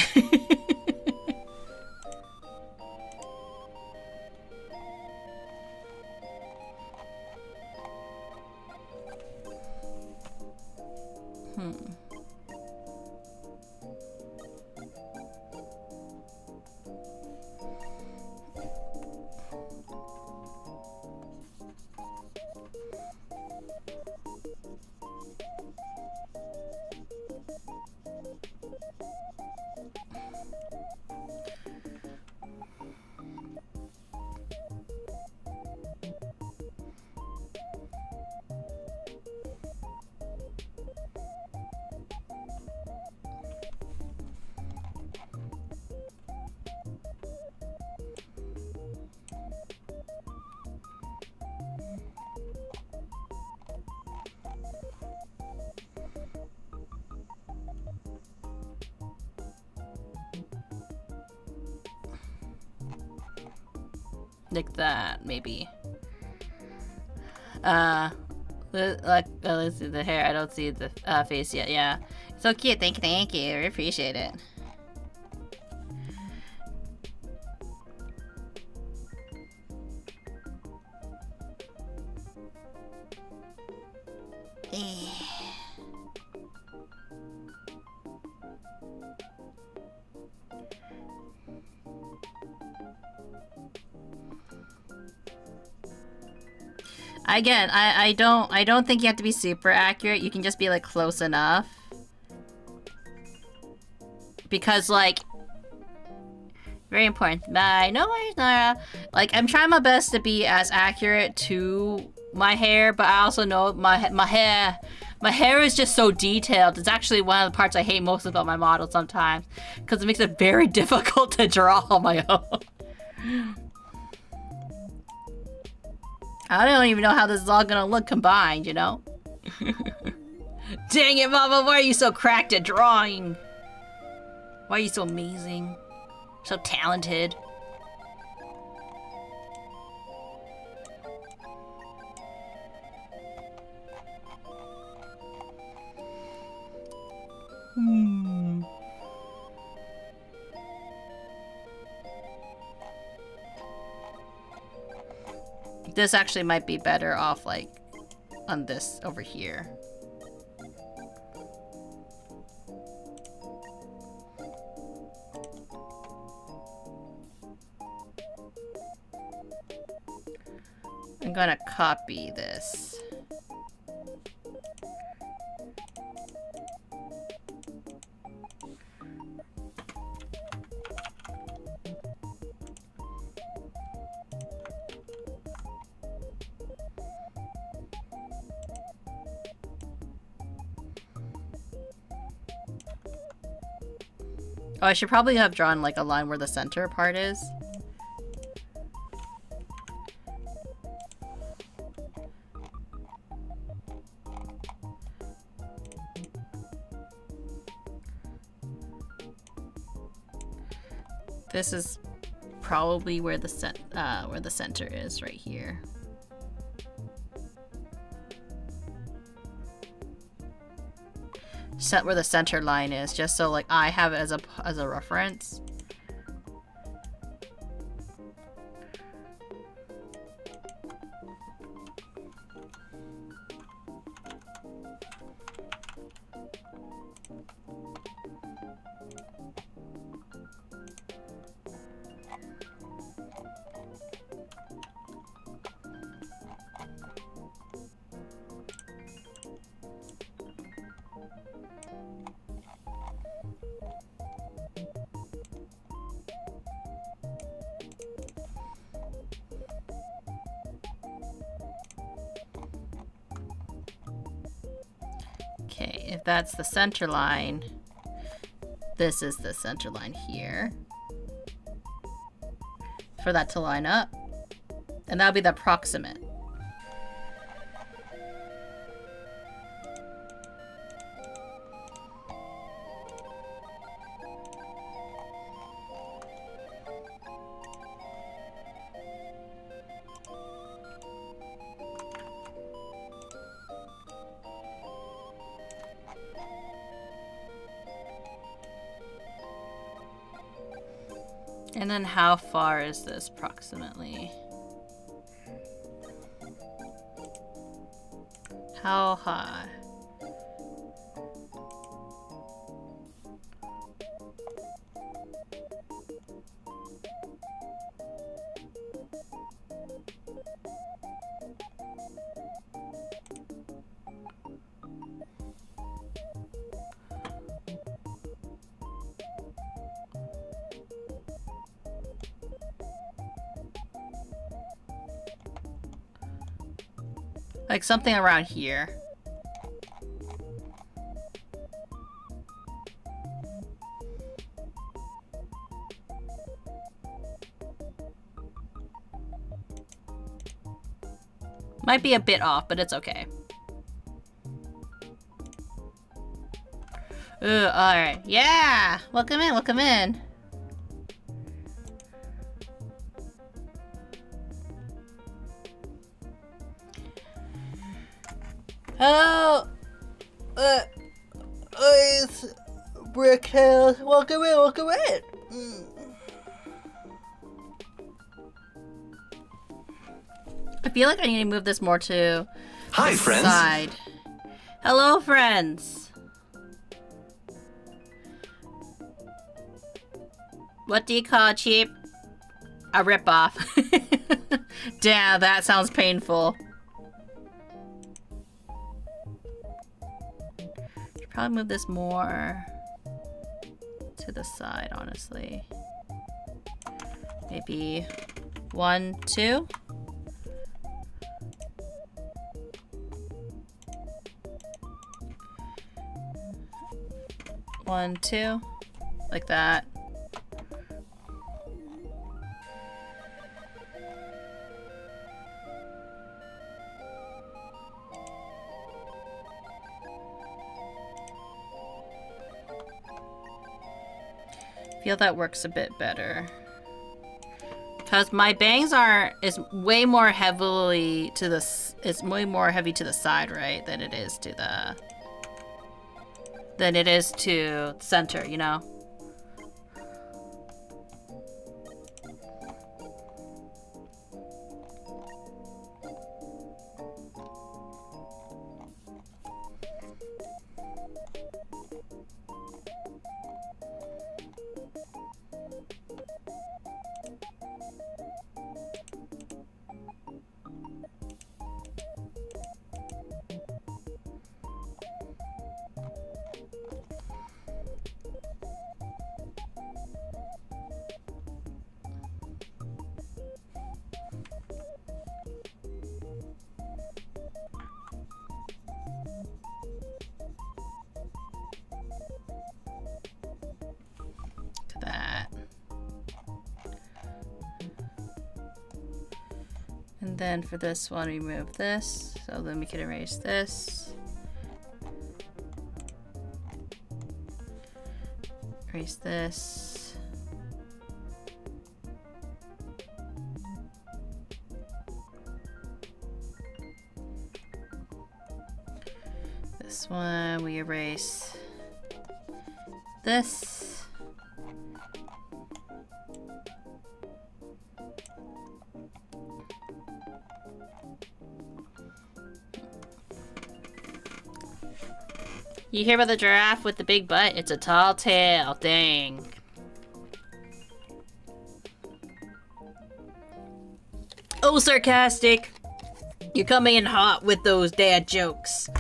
A: Like that, maybe. Let's see the hair. I don't see the face yet. Yeah, so cute. Thank you. I appreciate it. Again, I don't think you have to be super accurate. You can just be like close enough. Because like very important. Bye. No worries, Nora. Like I'm trying my best to be as accurate to my hair, but I also know my hair is just so detailed. It's actually one of the parts I hate most about my model sometimes. Because it makes it very difficult to draw on my own. I don't even know how this is all gonna look combined, you know? Dang it, Mama, why are you so cracked at drawing? Why are you so amazing? So talented. This actually might be better off like on this over here. I'm gonna copy this. Oh, I should probably have drawn like a line where the center part is. This is probably where the center is, right here. Set where the center line is, just so like I have it as a reference. Okay, if that's the center line, this is the center line here. For that to line up. And that'll be the approximate. And then how far is this approximately? How high? Like something around here. Might be a bit off, but it's okay. Ooh, alright. Yeah! Welcome in, welcome in. Hello! It's Bricktails. Welcome in, welcome in. I feel like I need to move this more to the
B: friends.
A: Side. Hello, friends. What do you call cheap? A ripoff. Damn, that sounds painful. Should probably move this more to the side, honestly. Maybe 1, 2. One, two, like that. Feel that works a bit better. Because my bangs is way more heavily to the, it's way more heavy to the side, right? Than it is to center, you know? And then for this one, we move this. So then we can erase this. Erase this. This one, we erase this. You hear about the giraffe with the big butt? It's a tall tail. Dang. Oh, sarcastic. You're coming in hot with those dad jokes.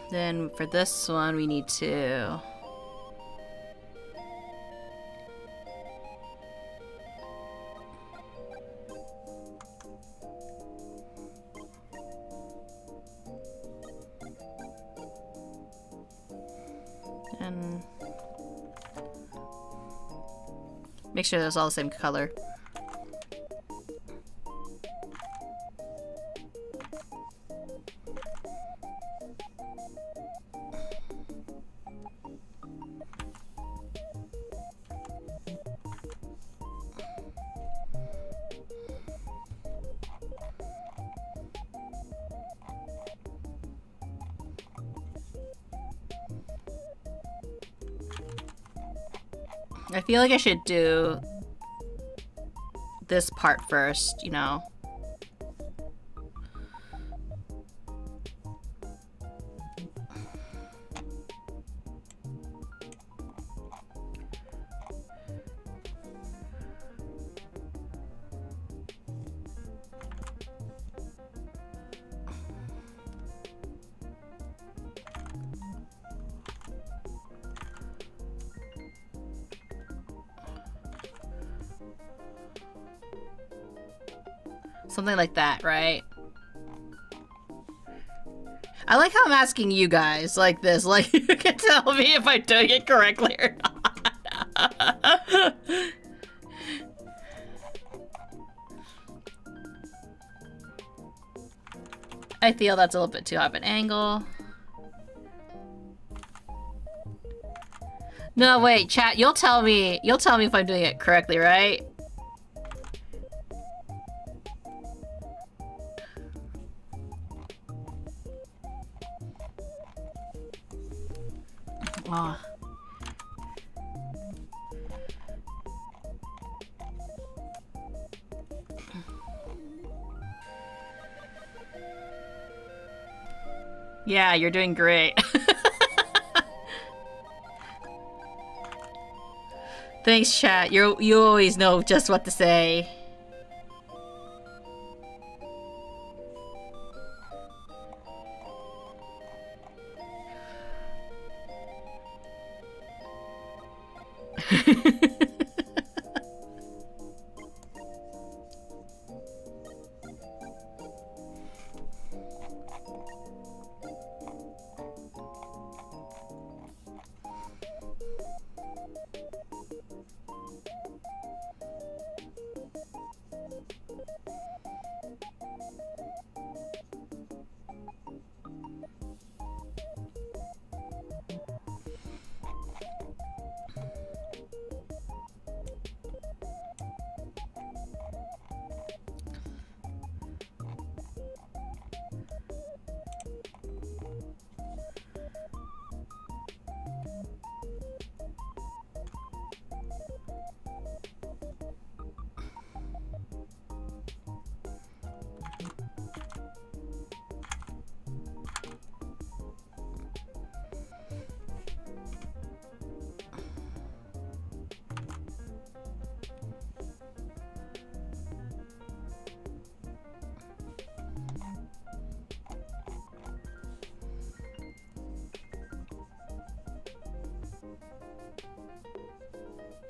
A: Then for this one, we need to... and make sure that's all the same color. I feel like I should do this part first, you know. Something like that, right? I like how I'm asking you guys like this. Like, you can tell me if I'm doing it correctly or not. I feel that's a little bit too high of an angle. No, wait, chat, you'll tell me if I'm doing it correctly, right? Oh. Yeah, you're doing great. Thanks, chat. You always know just what to say.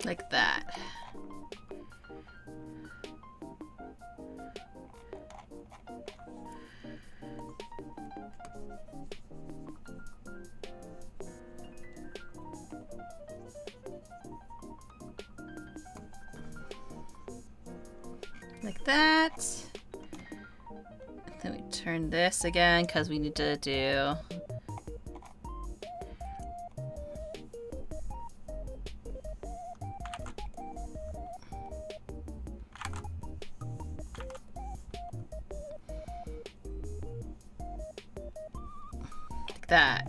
A: Like that. Like that. Then we turn this again because we need to do like that.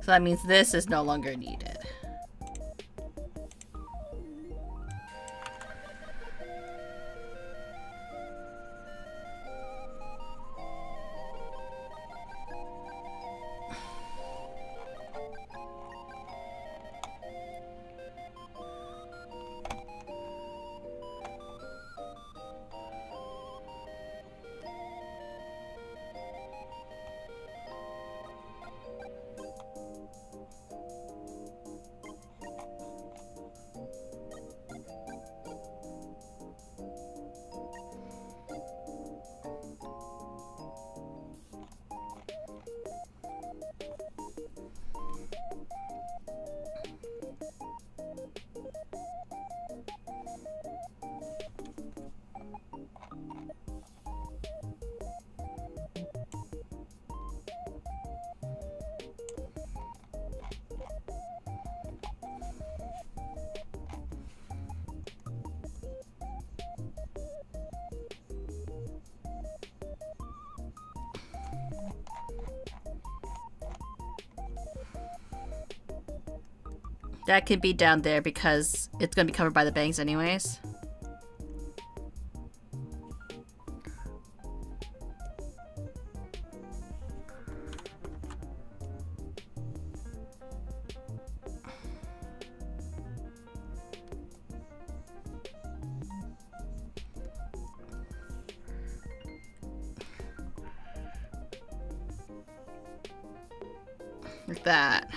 A: So that means this is no longer needed. That could be down there because it's going to be covered by the bangs anyways. Like that.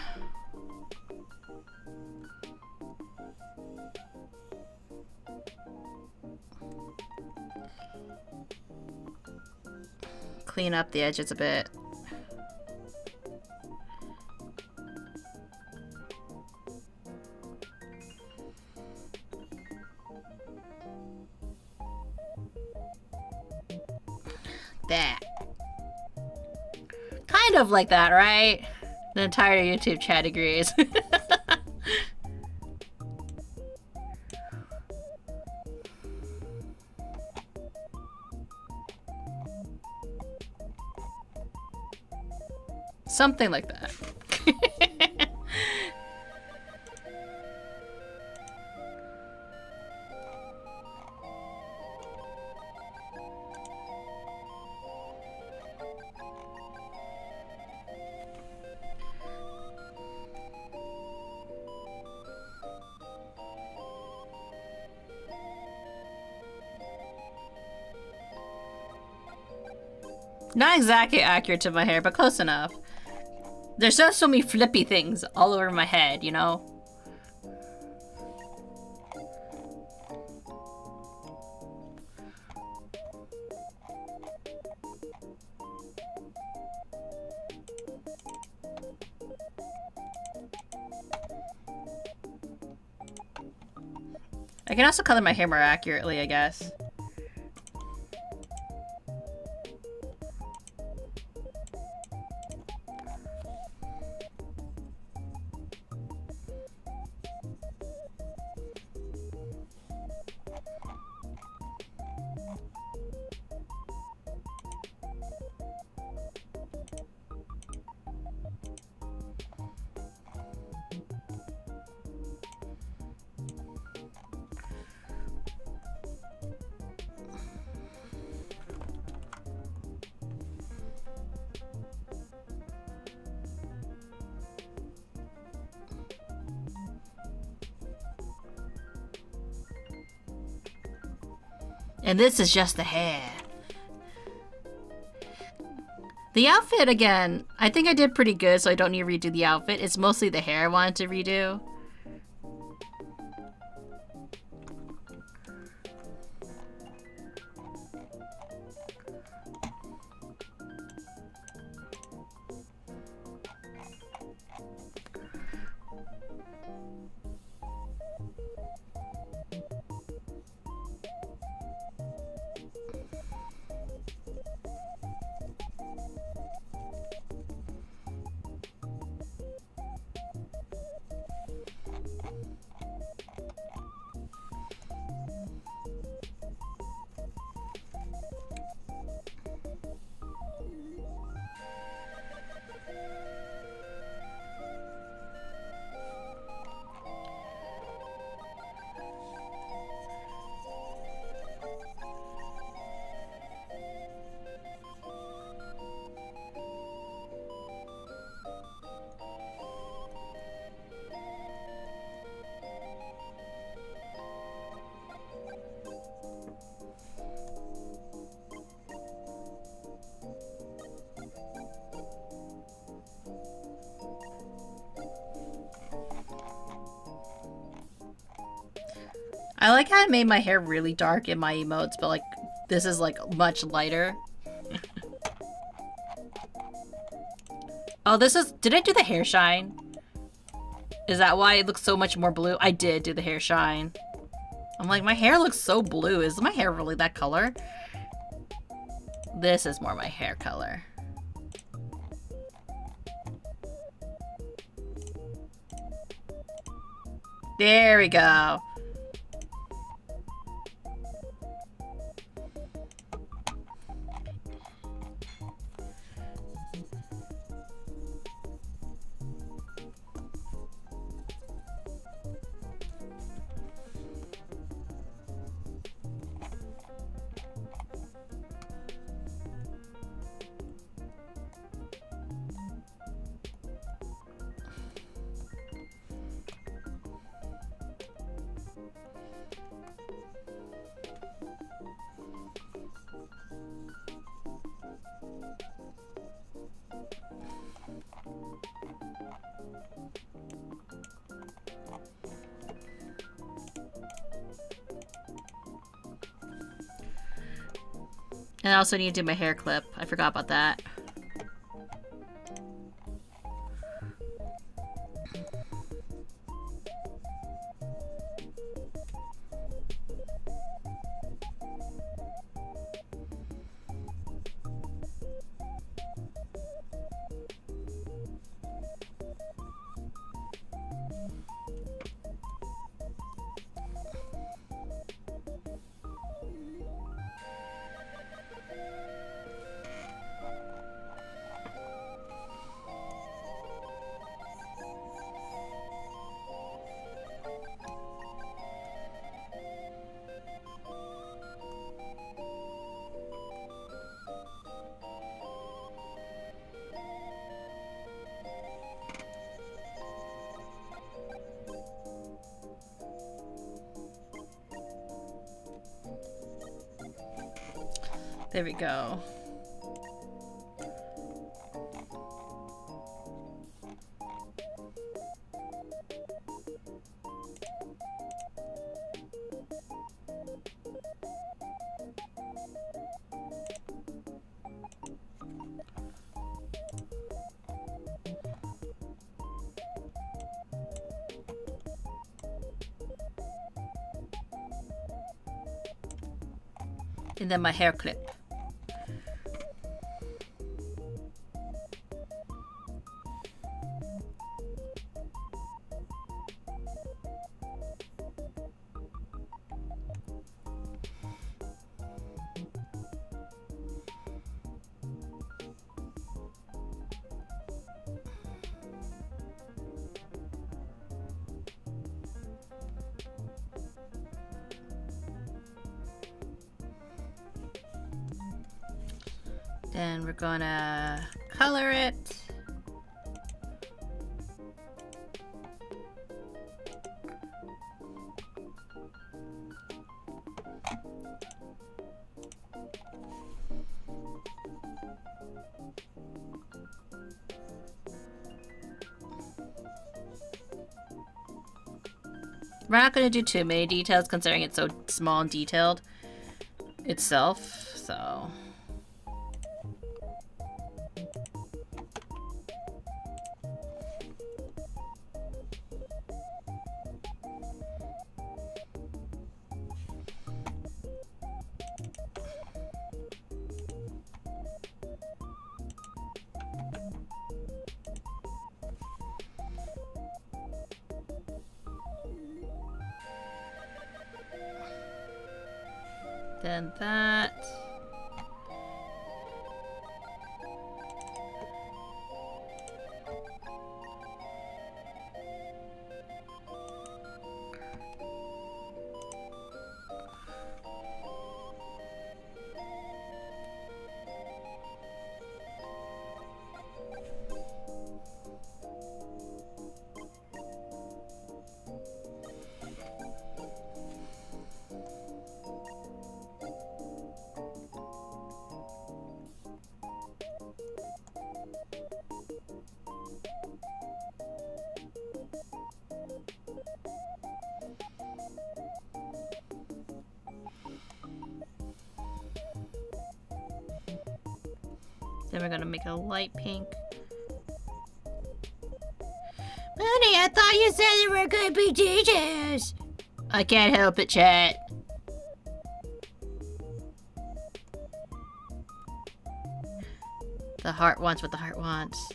A: Clean up the edges a bit. That. Kind of like that, right? The entire YouTube chat agrees. Something like that. Not exactly accurate to my hair, but close enough. There's just so many flippy things all over my head, you know? I can also color my hair more accurately, I guess. And this is just the hair. The outfit, again, I think I did pretty good, so I don't need to redo the outfit. It's mostly the hair I wanted to redo. I like how I made my hair really dark in my emotes, but like this is like much lighter. Oh, this is... Did I do the hair shine? Is that why it looks so much more blue? I did do the hair shine. I'm like, my hair looks so blue. Is my hair really that color? This is more my hair color. There we go. And I also need to do my hair clip. I forgot about that. There we go. And then my hair clip. Then we're gonna color it. We're not gonna do too many details considering it's so small and detailed itself, so... Then that. Then we're gonna make a light pink. Munii, I thought you said you were gonna be teachers. I can't help it, chat. The heart wants what the heart wants.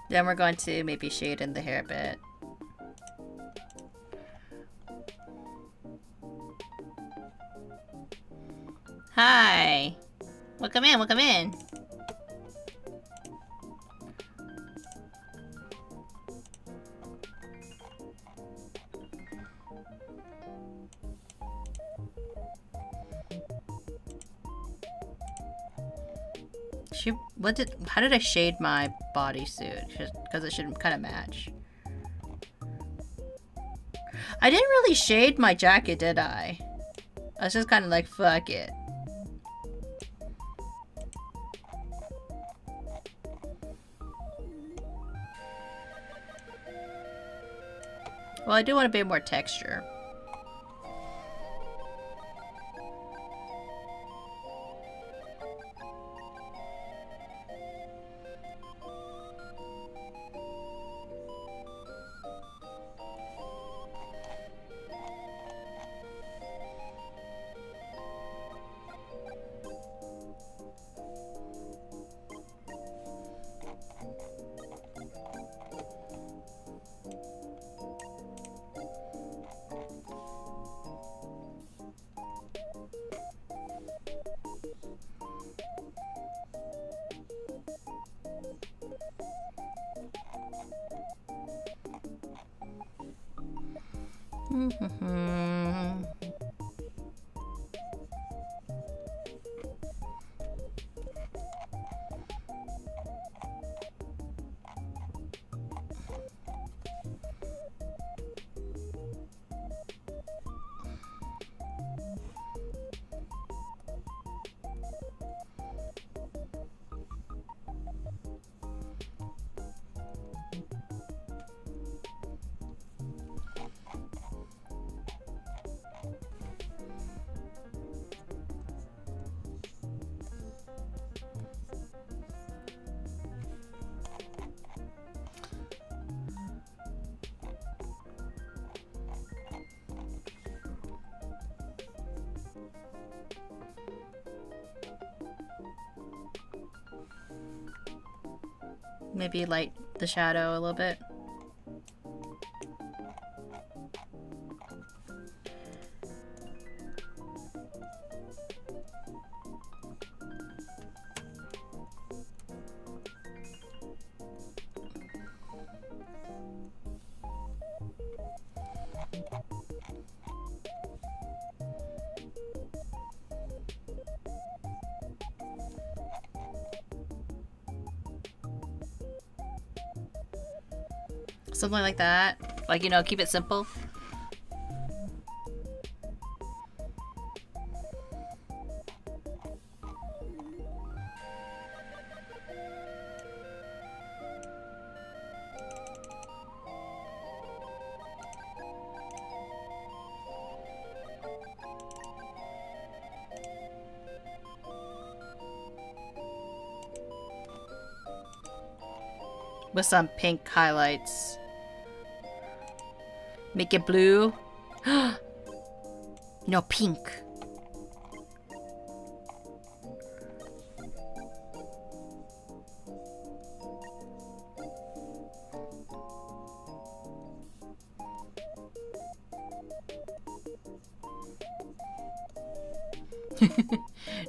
A: Then we're going to maybe shade in the hair a bit. Hi! Welcome in, welcome in! How did I shade my bodysuit? Because it should kind of match. I didn't really shade my jacket, did I? I was just kind of like, fuck it. Well, I do want a bit more texture. Maybe light the shadow a little bit. Something like that. Like, you know, keep it simple. With some pink highlights. Make it blue. No, pink.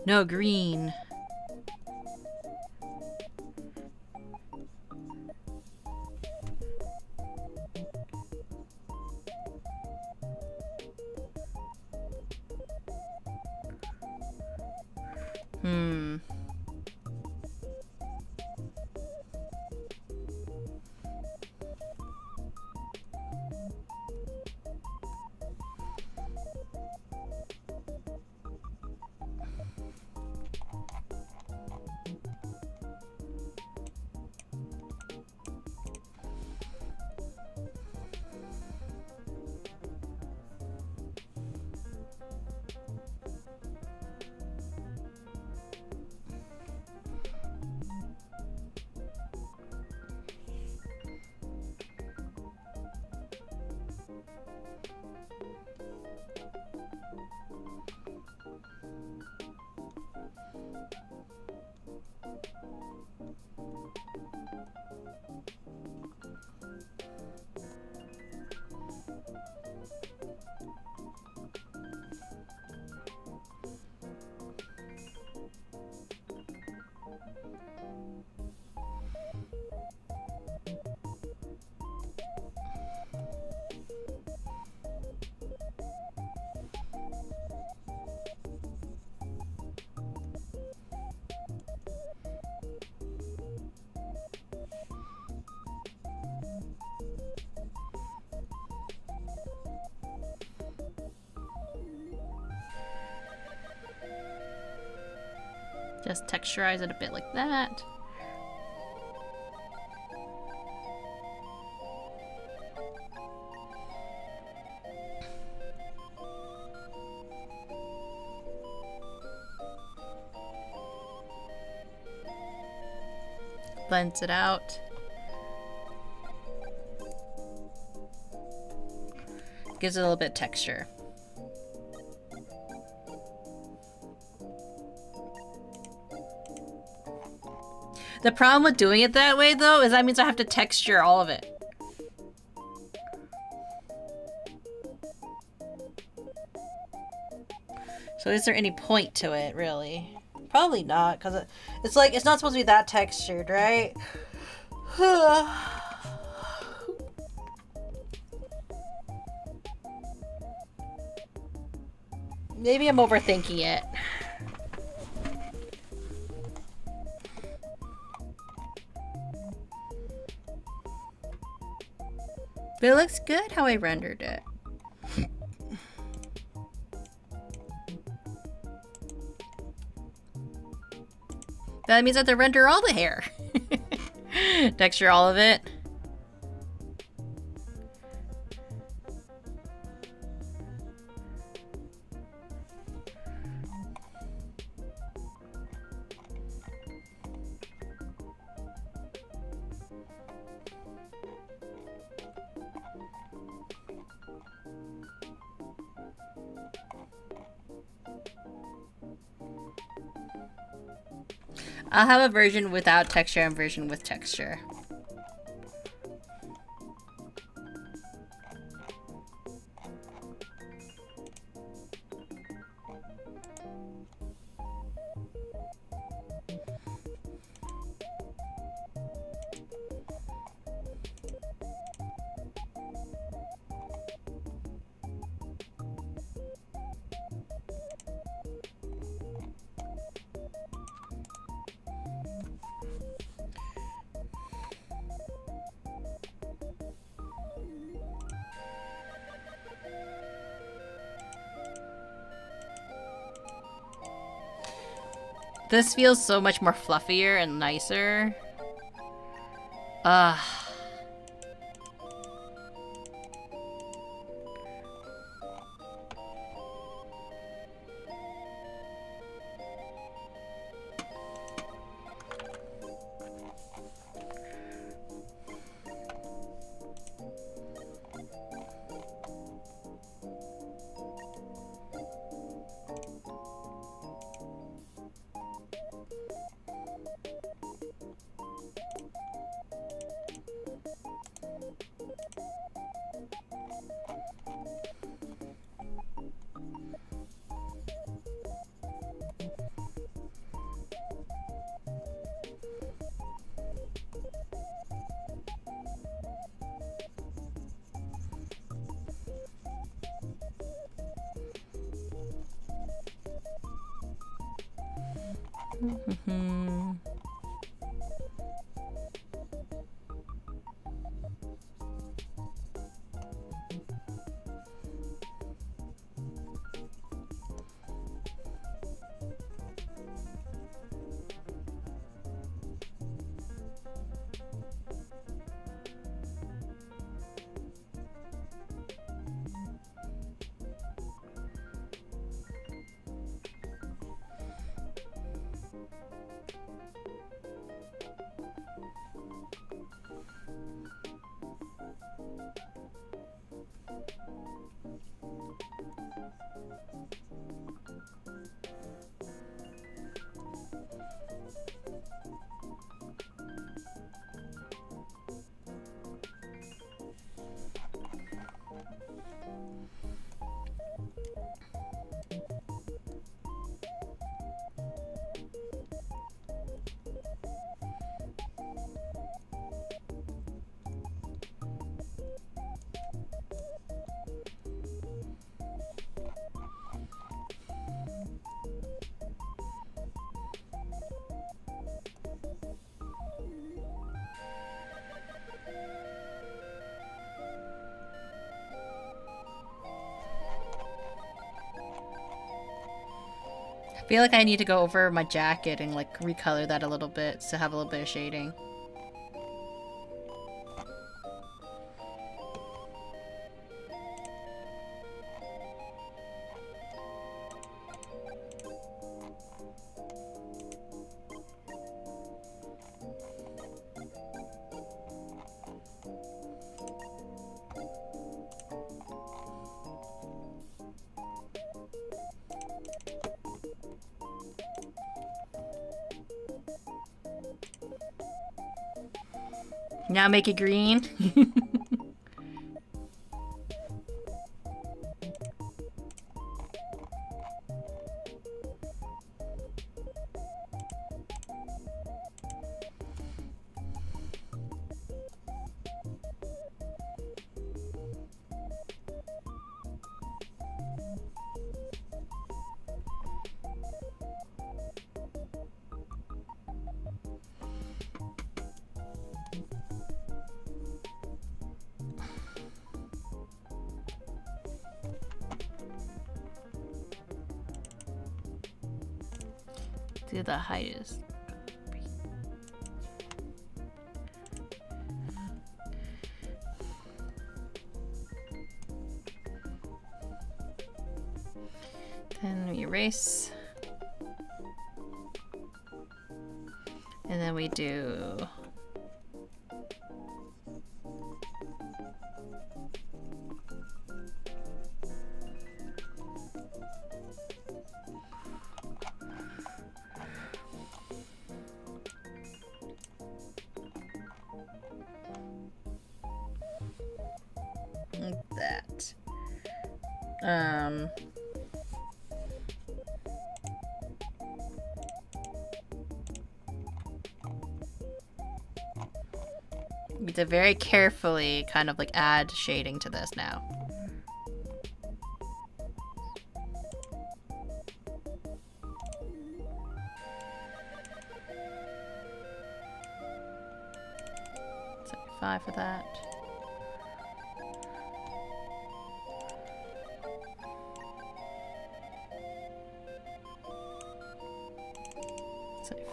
A: No, green. Just texturize it a bit like that. Blends it out. Gives it a little bit of texture. The problem with doing it that way, though, is that means I have to texture all of it. So is there any point to it, really? Probably not, because it's like, it's not supposed to be that textured, right? Maybe I'm overthinking it. But it looks good how I rendered it. That means I have to render all the hair. Texture all of it. I'll have a version without texture and version with texture. This feels so much more fluffier and nicer. feel like I need to go over my jacket and like recolor that a little bit to have a little bit of shading. Now make it green. Do the height is. Then we erase. And then we do that. We have to very carefully kind of like add shading to this now. $75 for that.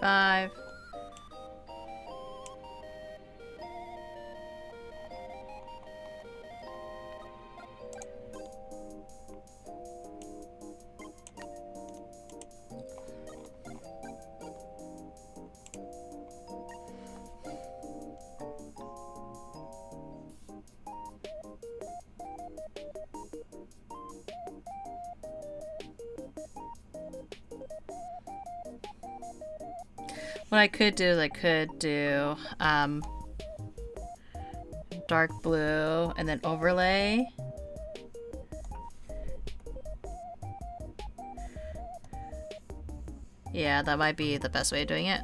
A: $75. What I could do is I could do dark blue and then overlay. Yeah, that might be the best way of doing it.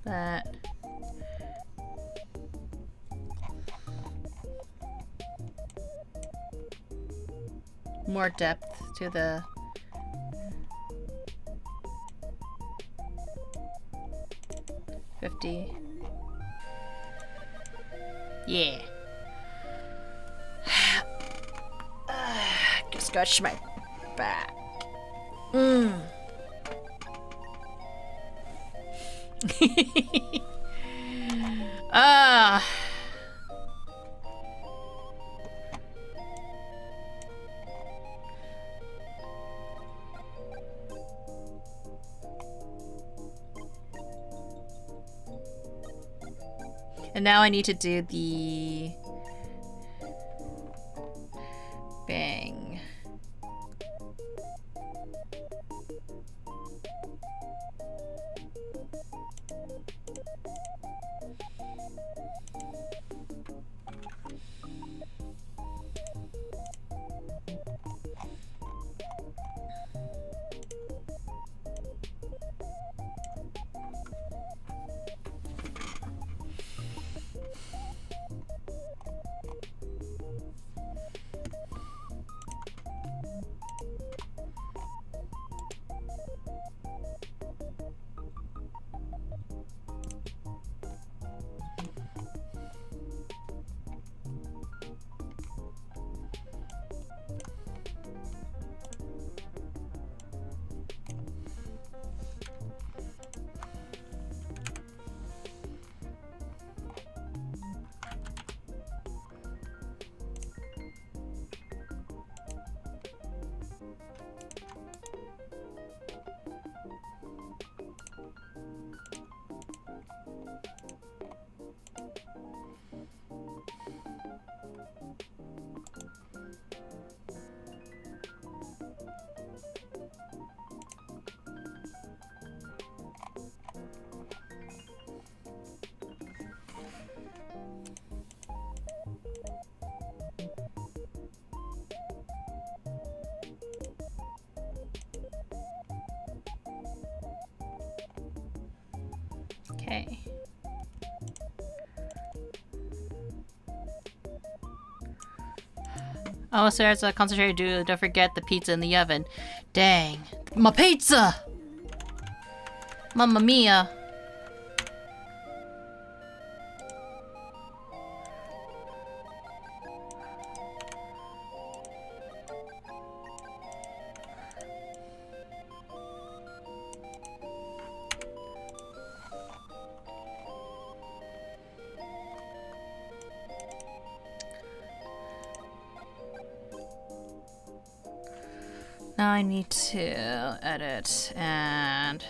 A: That. More depth to the $50. Yeah. Just scratch my back. And now I need to do the bang. Okay. Oh, so there's a concentrated doodle. Don't forget the pizza in the oven. Dang. My pizza! Mamma mia. Now I need to edit and...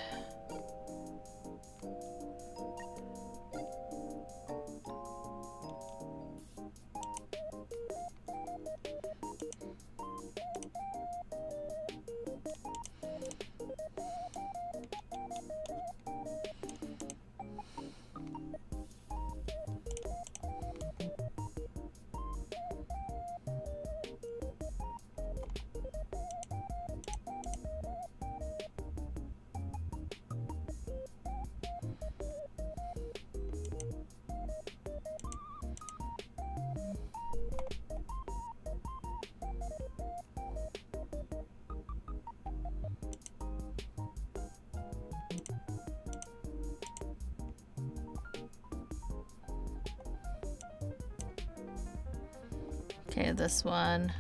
A: Okay, this one.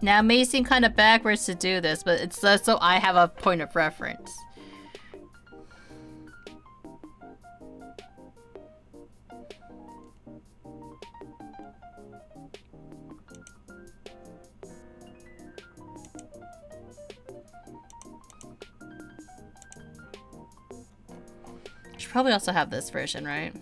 A: Now it may seem kind of backwards to do this, but it's so I have a point of reference. Should probably also have this version, right?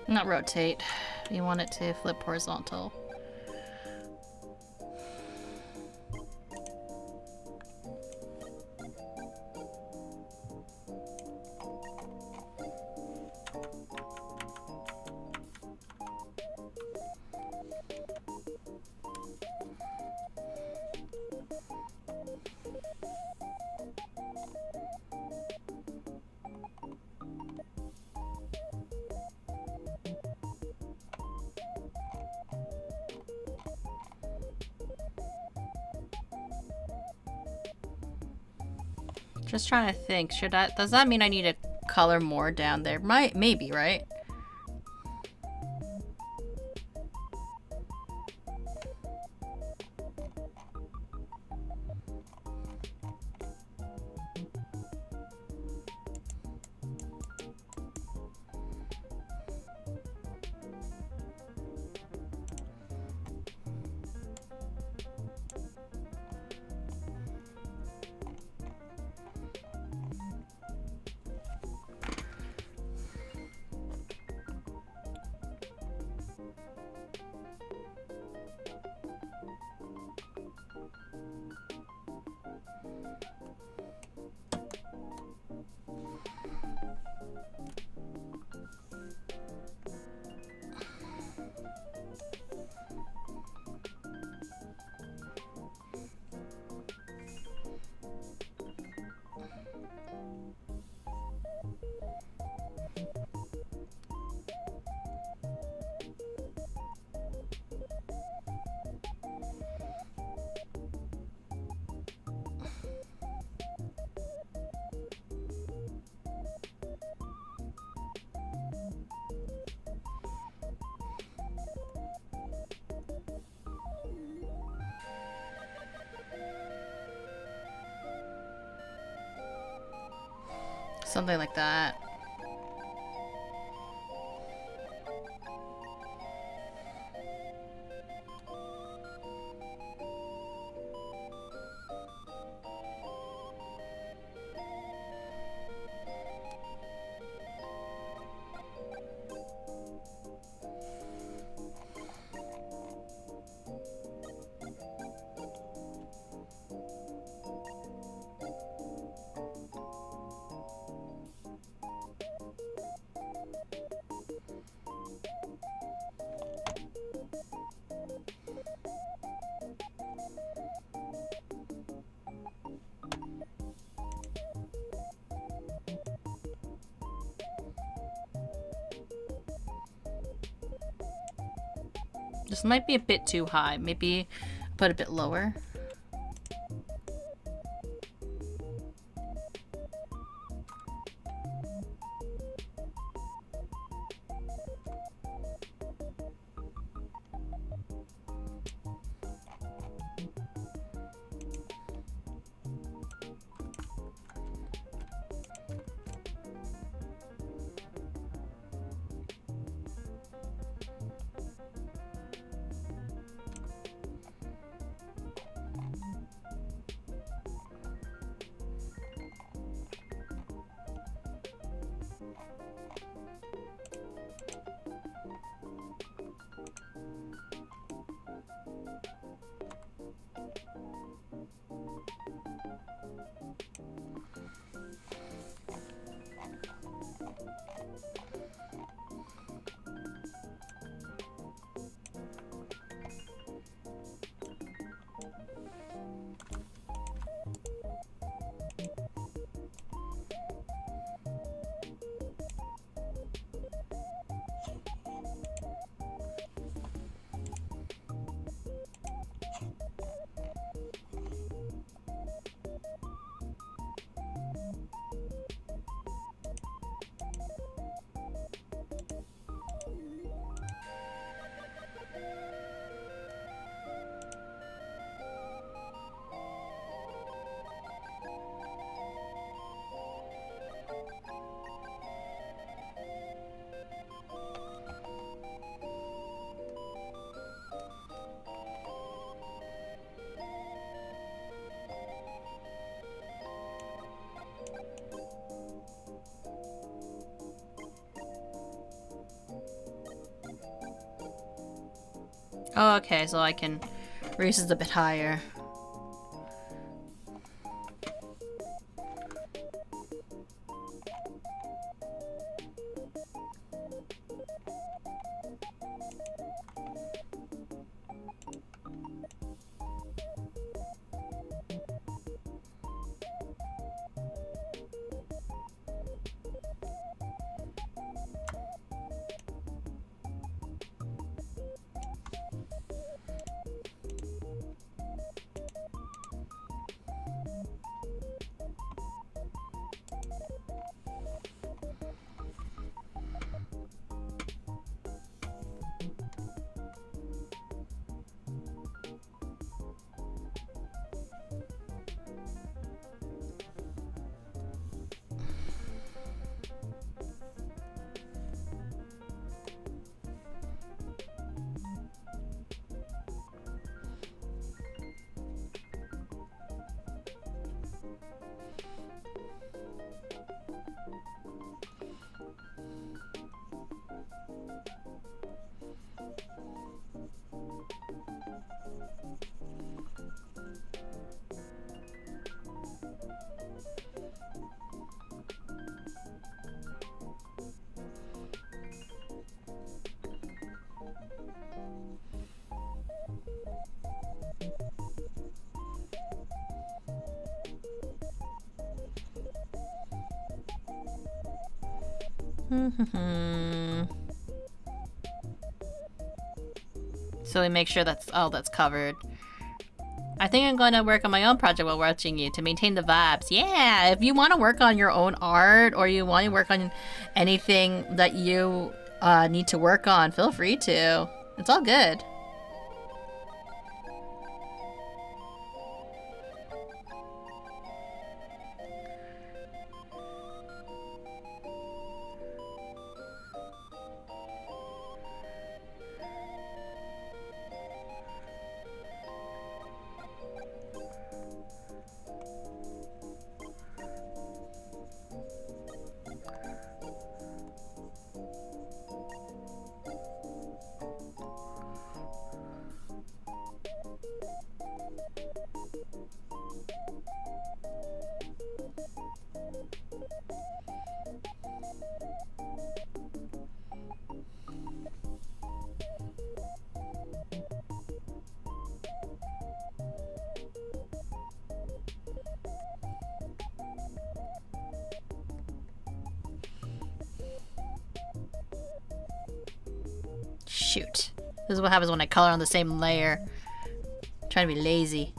A: Not rotate. You want it to flip horizontal. Just trying to think. Does that mean I need to color more down there? Maybe, right? Something like that. This might be a bit too high. Maybe put a bit lower. Oh, okay, so I can raise it a bit higher. So we make sure that's all that's covered. I think I'm going to work on my own project while watching you to maintain the vibes. Yeah, if you want to work on your own art or you want to work on anything that you need to work on, feel free to. It's all good. Shoot. This is what happens when I color on the same layer. I'm trying to be lazy.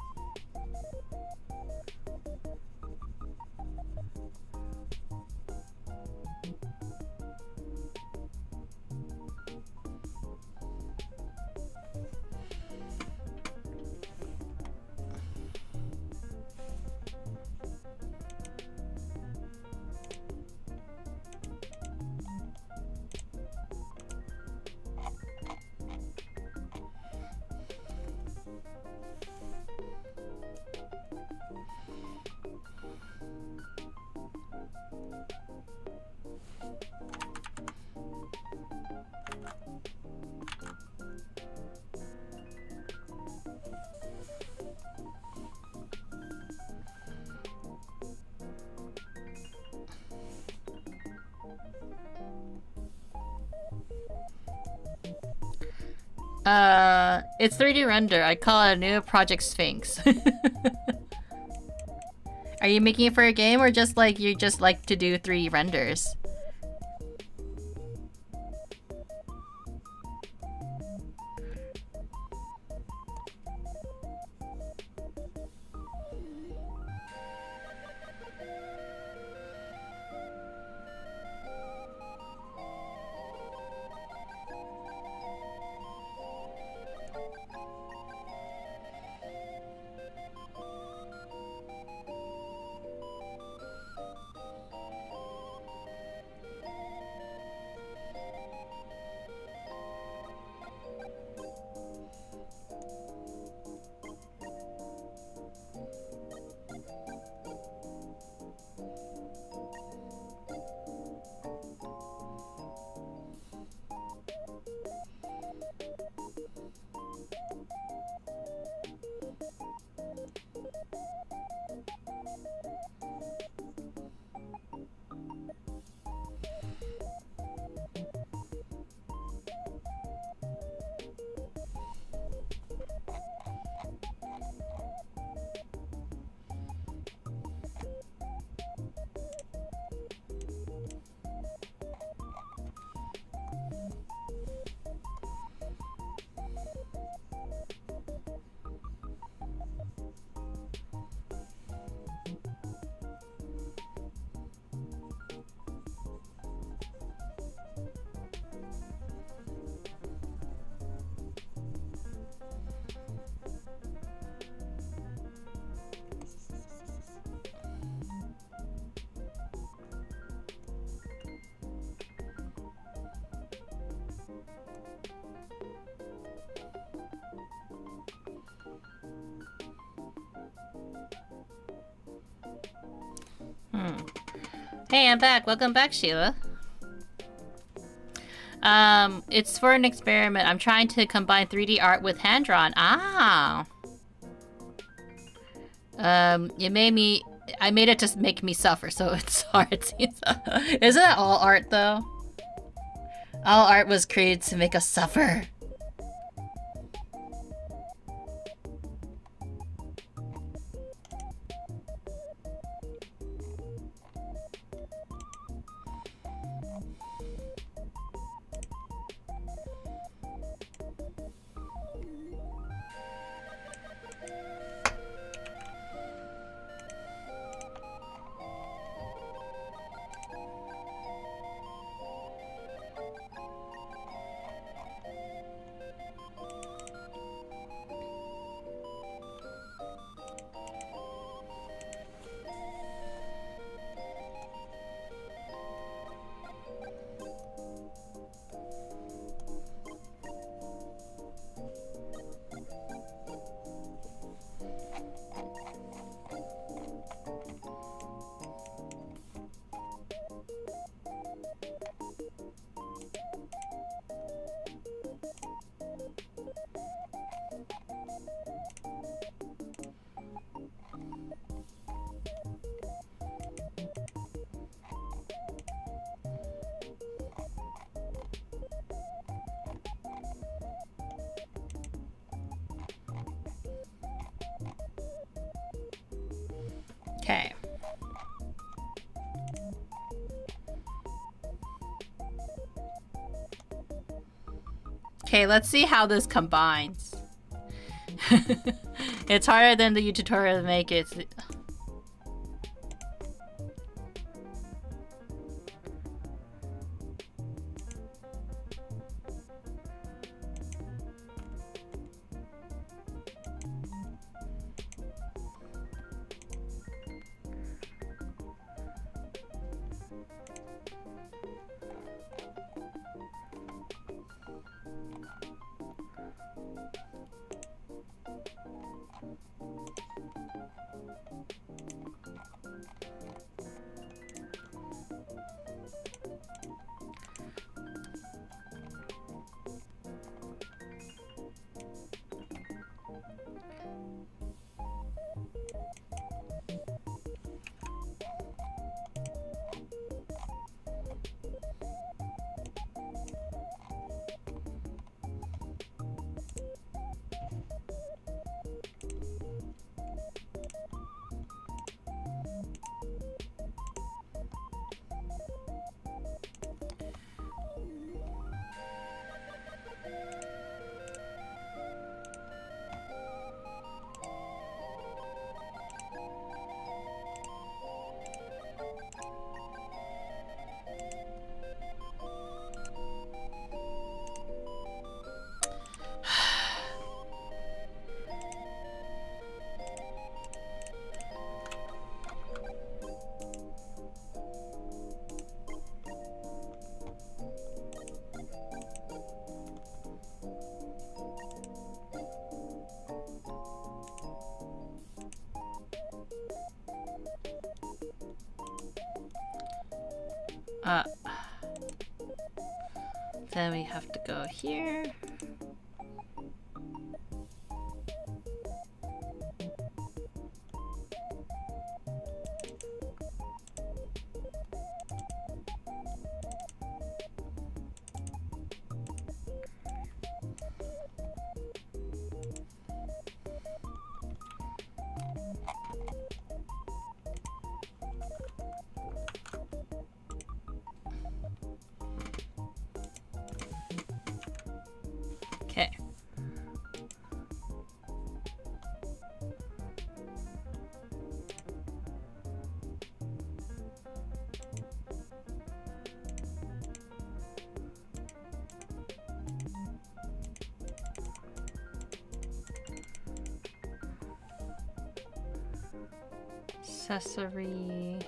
A: It's 3D render. I call it a new Project Sphinx. Are you making it for a game or just like you just like to do 3D renders? Hey, I'm back. Welcome back, Sheila. It's for an experiment. I'm trying to combine 3D art with hand-drawn. Ah! I made it to make me suffer, so it's hard. Isn't that all art, though? All art was created to make us suffer. Okay. Okay, let's see how this combines. It's harder than the tutorial to make it. Then we have to go here. Okay. Accessory.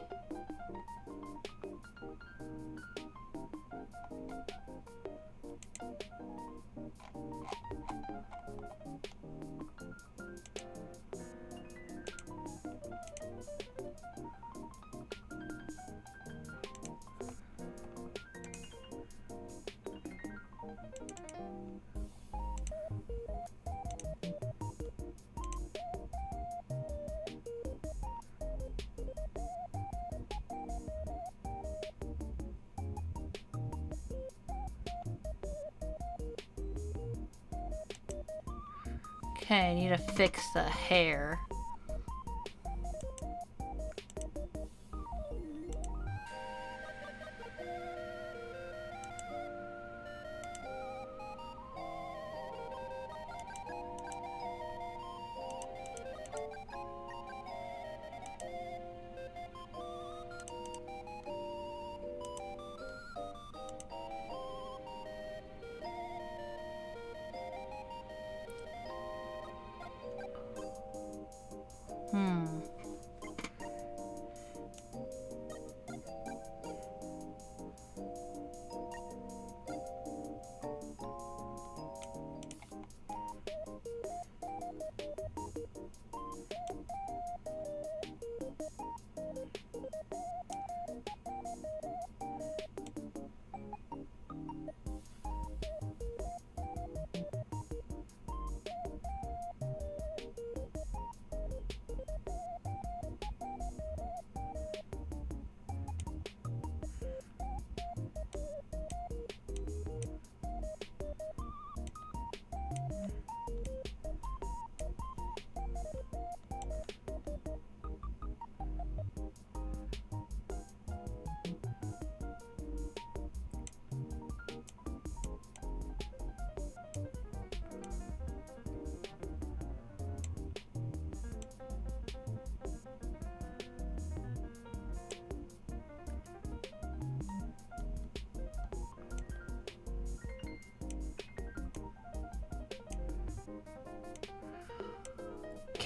A: Okay, I need to fix the hair.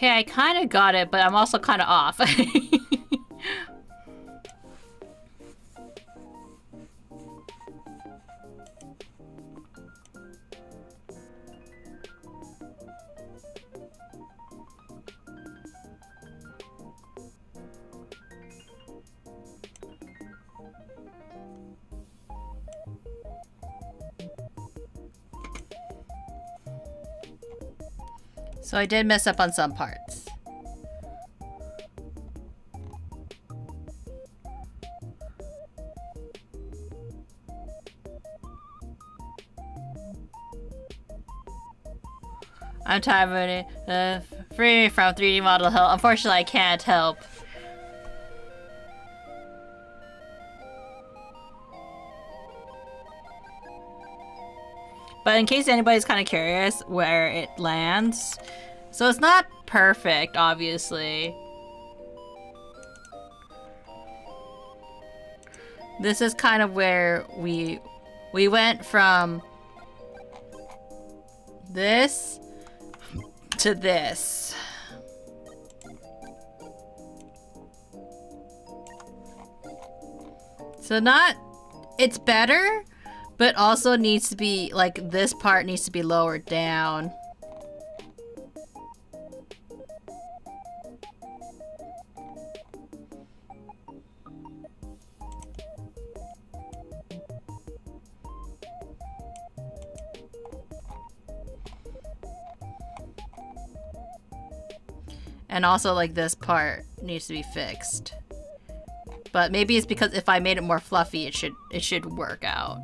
A: Okay, I kind of got it, but I'm also kind of off. So I did mess up on some parts. I'm tired of it. Free from 3D model help. Unfortunately, I can't help. But in case anybody's kind of curious where it lands, so it's not perfect, obviously. This is kind of where we went from this to this. So it's better, but also needs to be, like, this part needs to be lowered down. And also, like, this part needs to be fixed. But maybe it's because if I made it more fluffy, it should work out.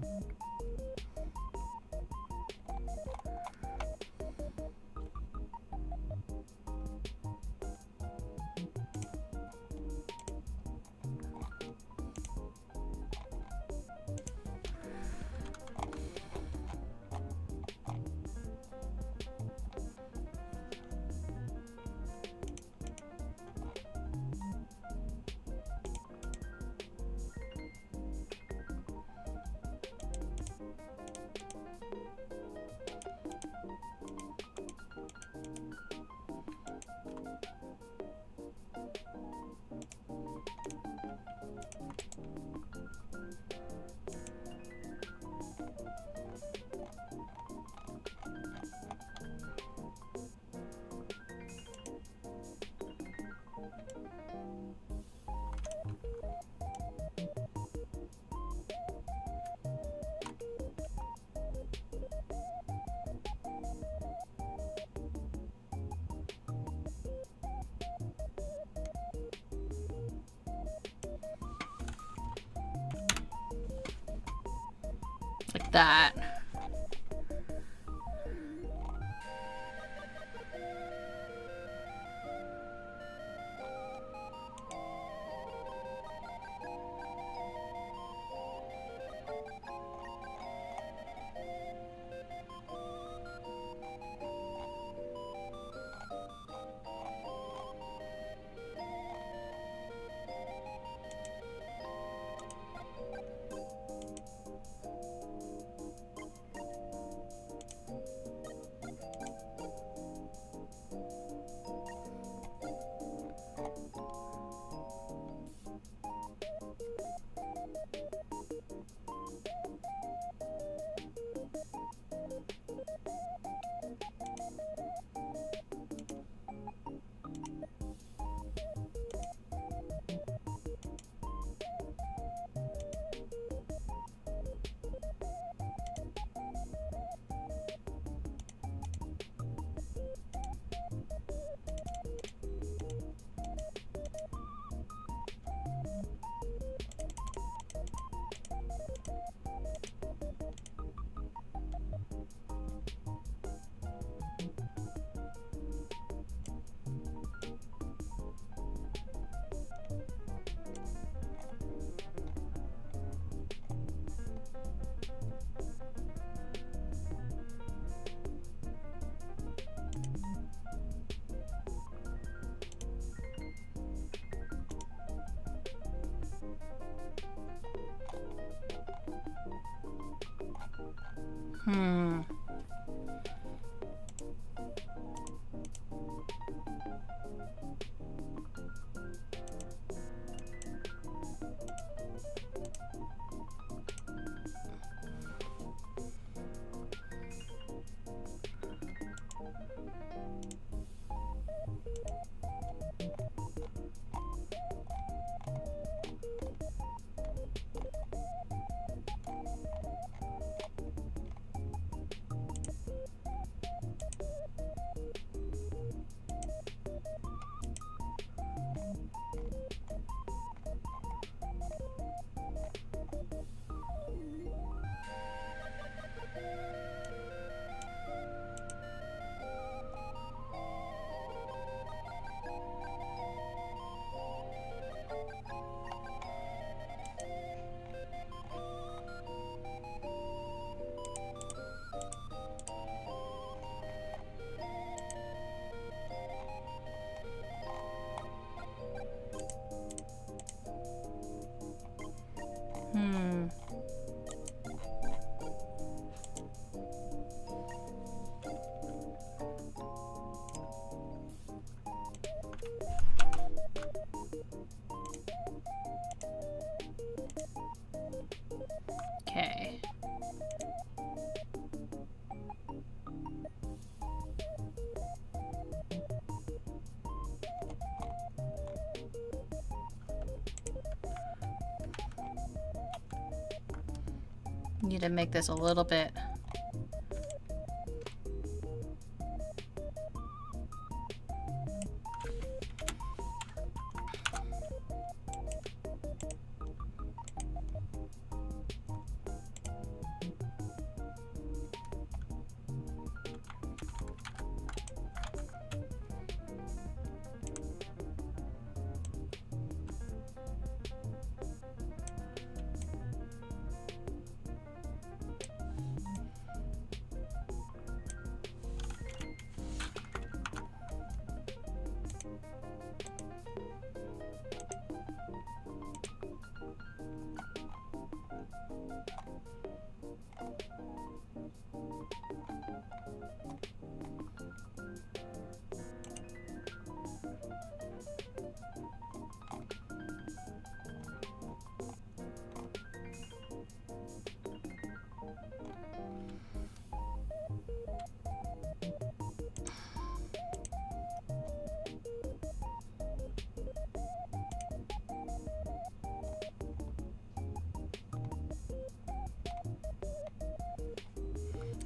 A: Like that. Okay. Need to make this a little bit.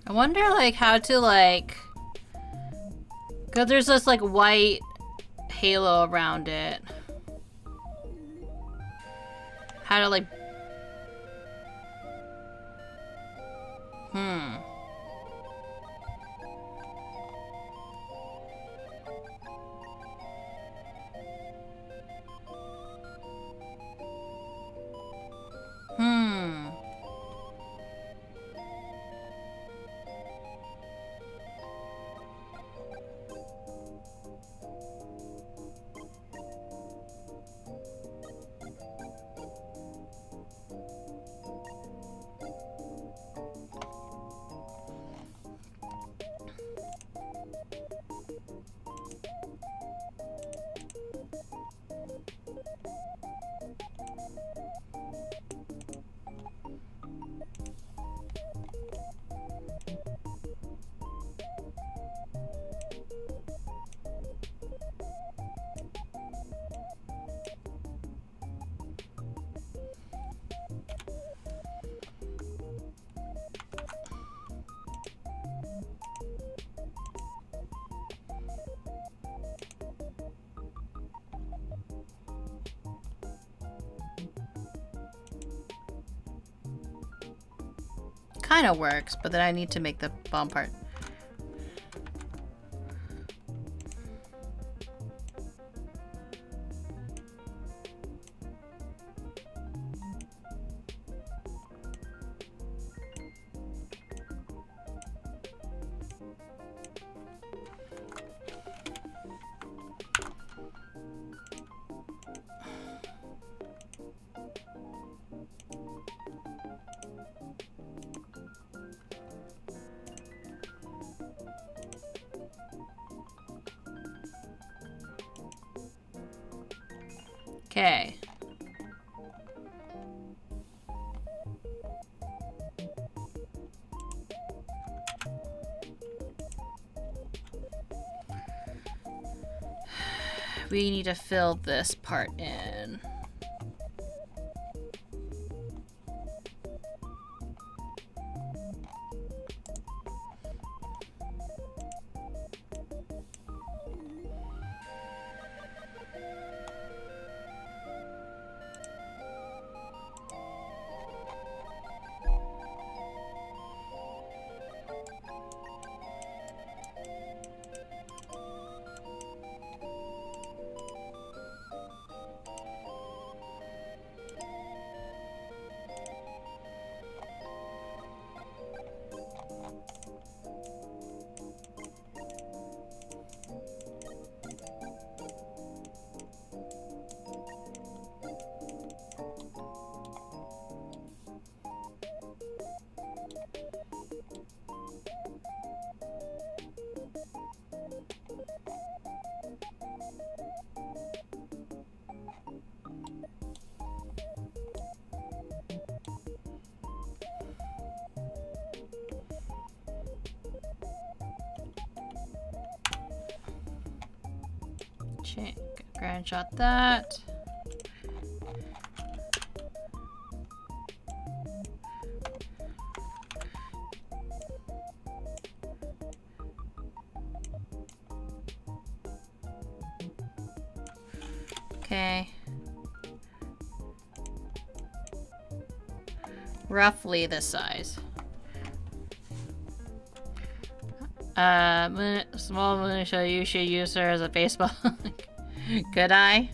A: I wonder, like, how to, like... Because there's this, like, white halo around it. How to, like... Kind of works, but then I need to make the bomb part. Okay. we need to fill this part in. Grand shot that. Okay. Roughly this size. Small Munii Shoda, you should use her as a baseball. Could I?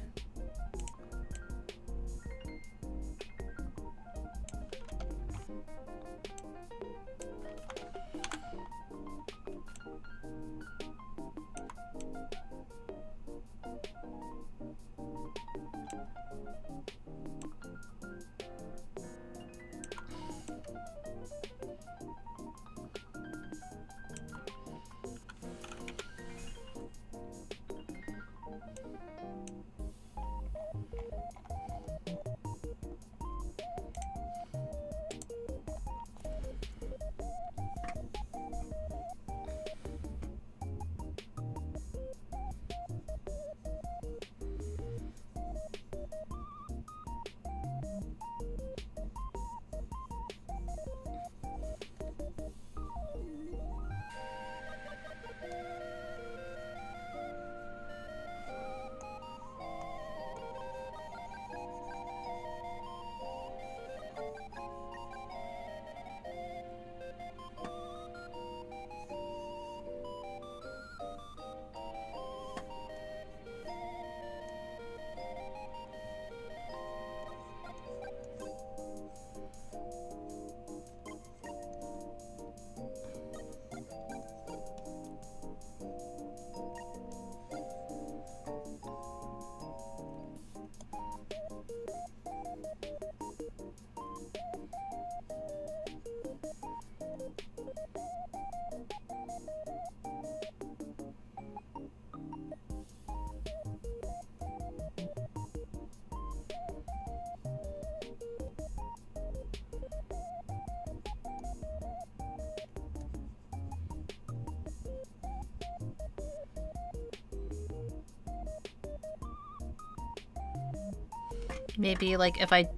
A: Maybe like if I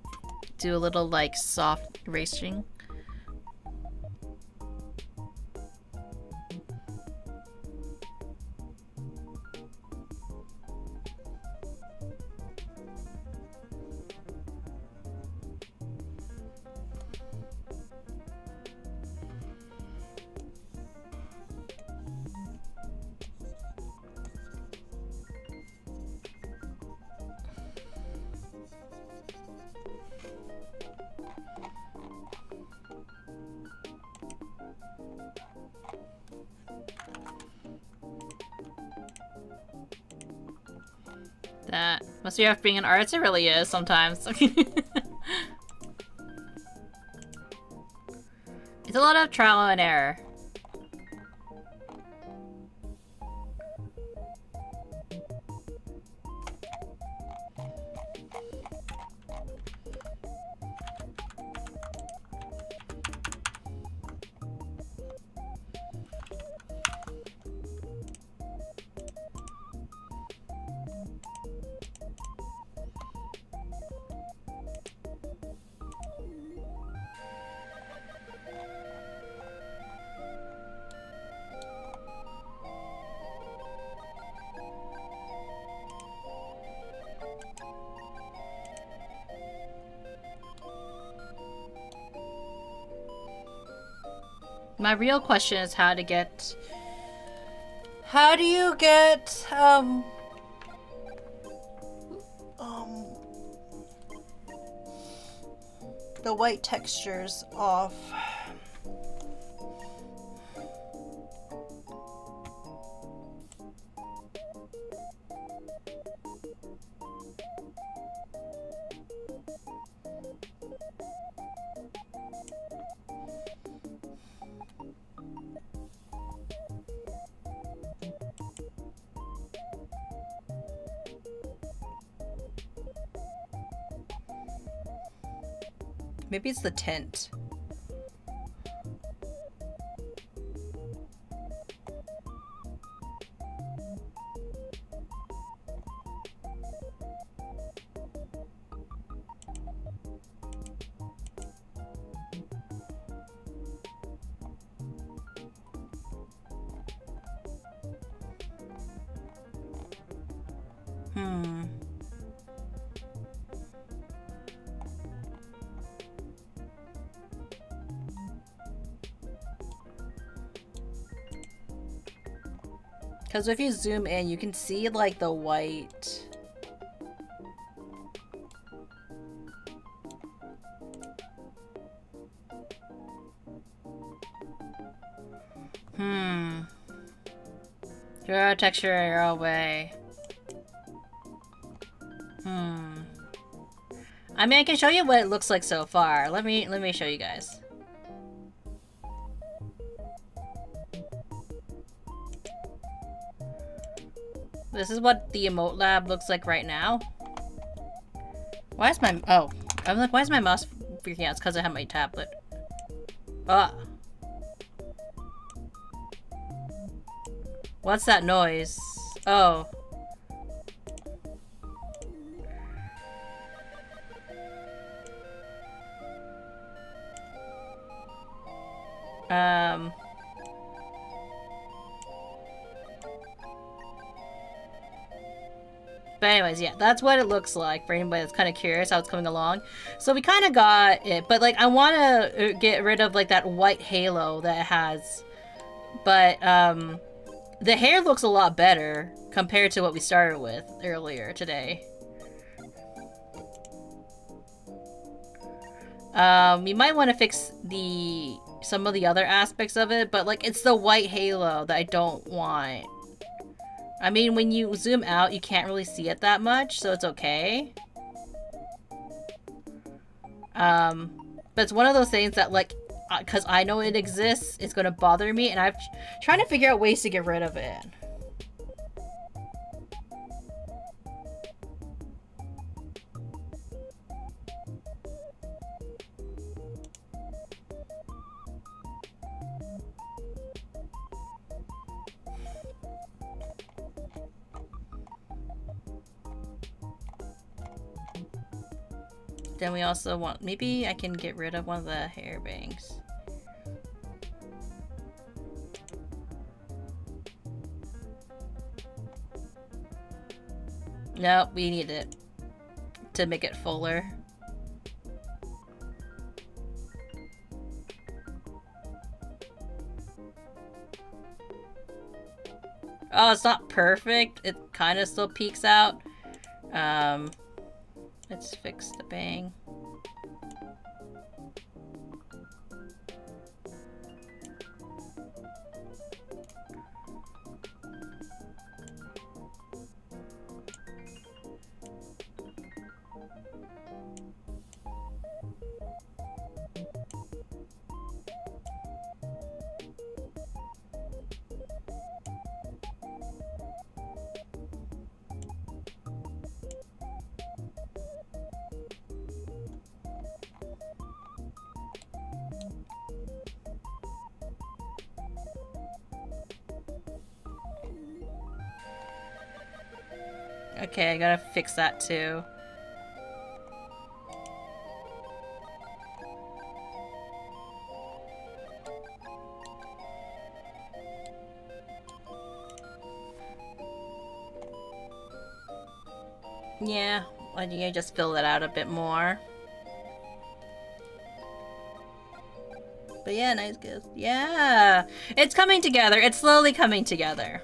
A: do a little like soft racing. That must be after being an artist. It really is sometimes. It's a lot of trial and error. My real question is how do you get the white textures off? Maybe it's the tint. Because if you zoom in, you can see like the white. Draw texture your way. I mean, I can show you what it looks like so far. Let me show you guys. This is what the emote lab looks like right now. Why is my... Oh. I'm like, why is my mouse freaking out? It's because I have my tablet. Ah. What's that noise? Oh. But anyways, yeah, that's what it looks like for anybody that's kind of curious how it's coming along. So we kind of got it, but like I want to get rid of like that white halo that it has. But the hair looks a lot better compared to what we started with earlier today. We might want to fix some of the other aspects of it, but like it's the white halo that I don't want. I mean, when you zoom out, you can't really see it that much, so it's okay. But it's one of those things that, like, because I know it exists, it's gonna bother me, and I'm trying to figure out ways to get rid of it. Then we also want, maybe I can get rid of one of the hair bangs. Nope, we need it to make it fuller. Oh, it's not perfect. It kind of still peeks out. Let's fix the bang. Okay, I gotta fix that too. Yeah, I think I just fill it out a bit more. But yeah, nice gift. Yeah, it's coming together. It's slowly coming together.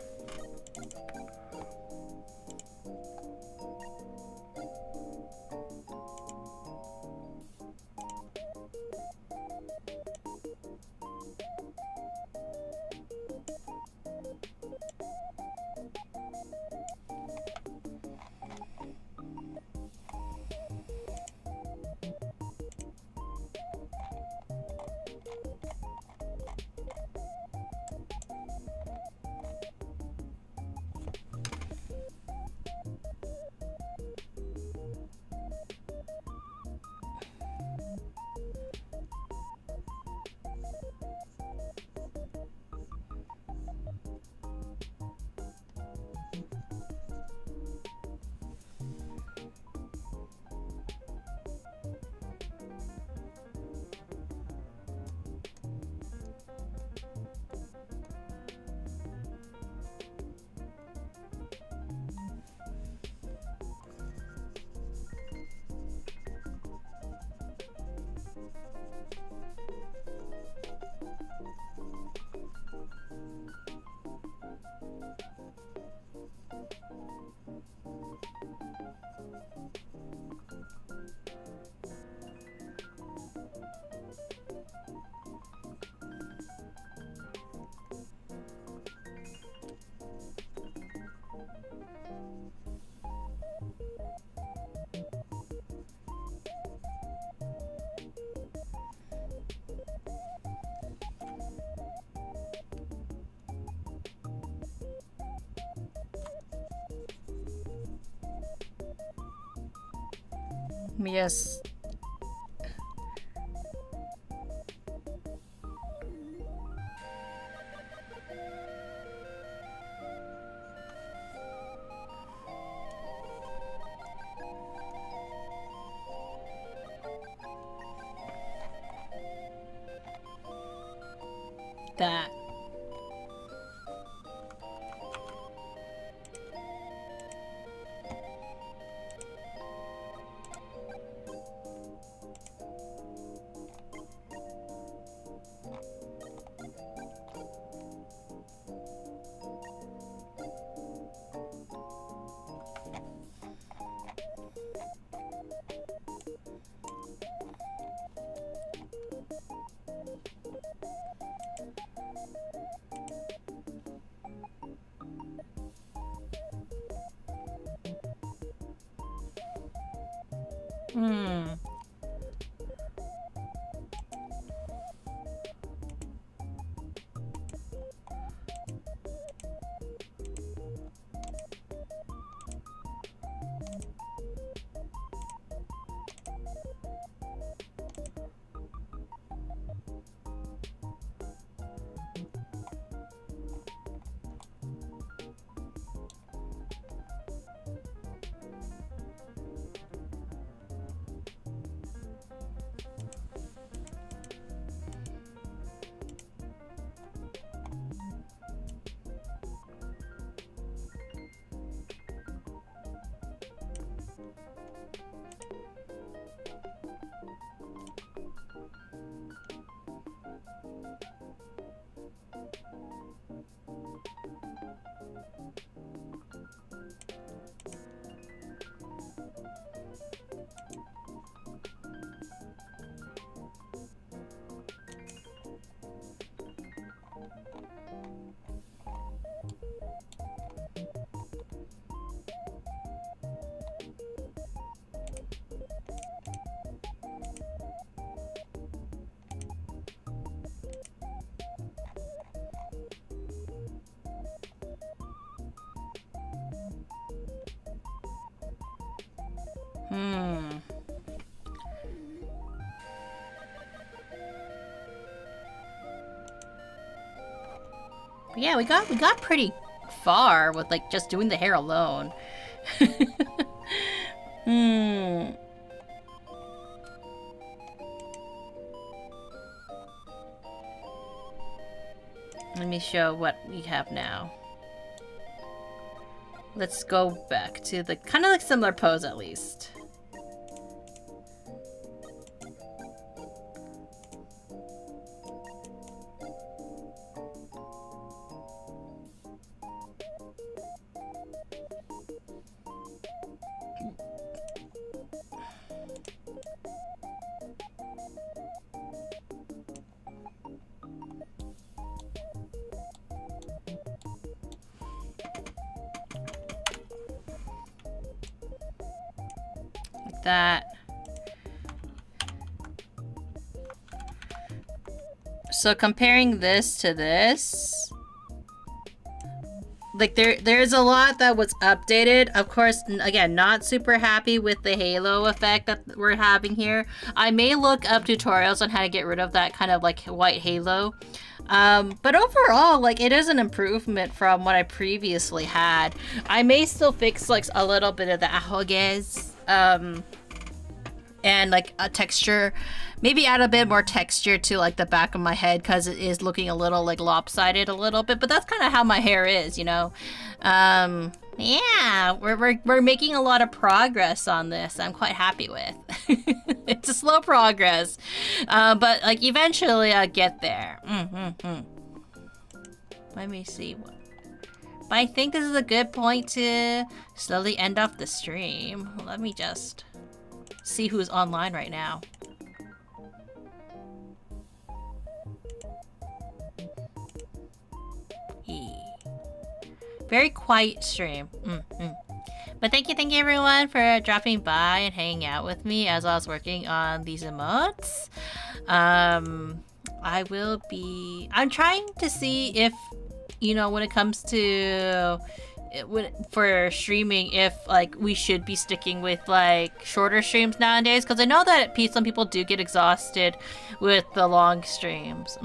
A: Yes. That. Hmm. Hmm. But yeah, we got pretty far with like just doing the hair alone. Hmm. Let me show what we have now. Let's go back to the kind of like similar pose at least. that. So comparing this to this, like there's a lot that was updated. Of course, again, not super happy with the halo effect that we're having here. I may look up tutorials on how to get rid of that kind of like white halo. But overall, like, it is an improvement from what I previously had. I may still fix like a little bit of the ahoges, and like a texture, maybe add a bit more texture to like the back of my head, because it is looking a little like lopsided a little bit, but that's kind of how my hair is, you know. Yeah, we're making a lot of progress on this. I'm quite happy with. It's a slow progress, but like eventually I'll get there. Let me see. But I think this is a good point to slowly end off the stream. Let me just see who's online right now. Very quiet stream. But thank you everyone for dropping by and hanging out with me as I was working on these emotes. I'm trying to see if, you know, when it comes to for streaming, if like we should be sticking with like shorter streams nowadays, because I know that some people do get exhausted with the long streams.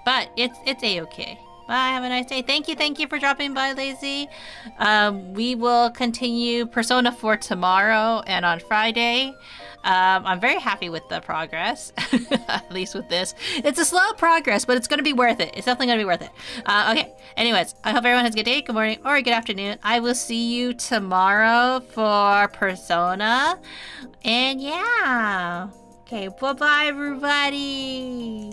A: But it's a-okay. Bye, have a nice day. Thank you for dropping by, Lazy. We will continue Persona 4 tomorrow and on Friday. I'm very happy with the progress, at least with this. It's a slow progress, but it's going to be worth it. It's definitely going to be worth it. Okay, anyways, I hope everyone has a good day, good morning, or good afternoon. I will see you tomorrow for Persona. And yeah. Okay, bye-bye, everybody.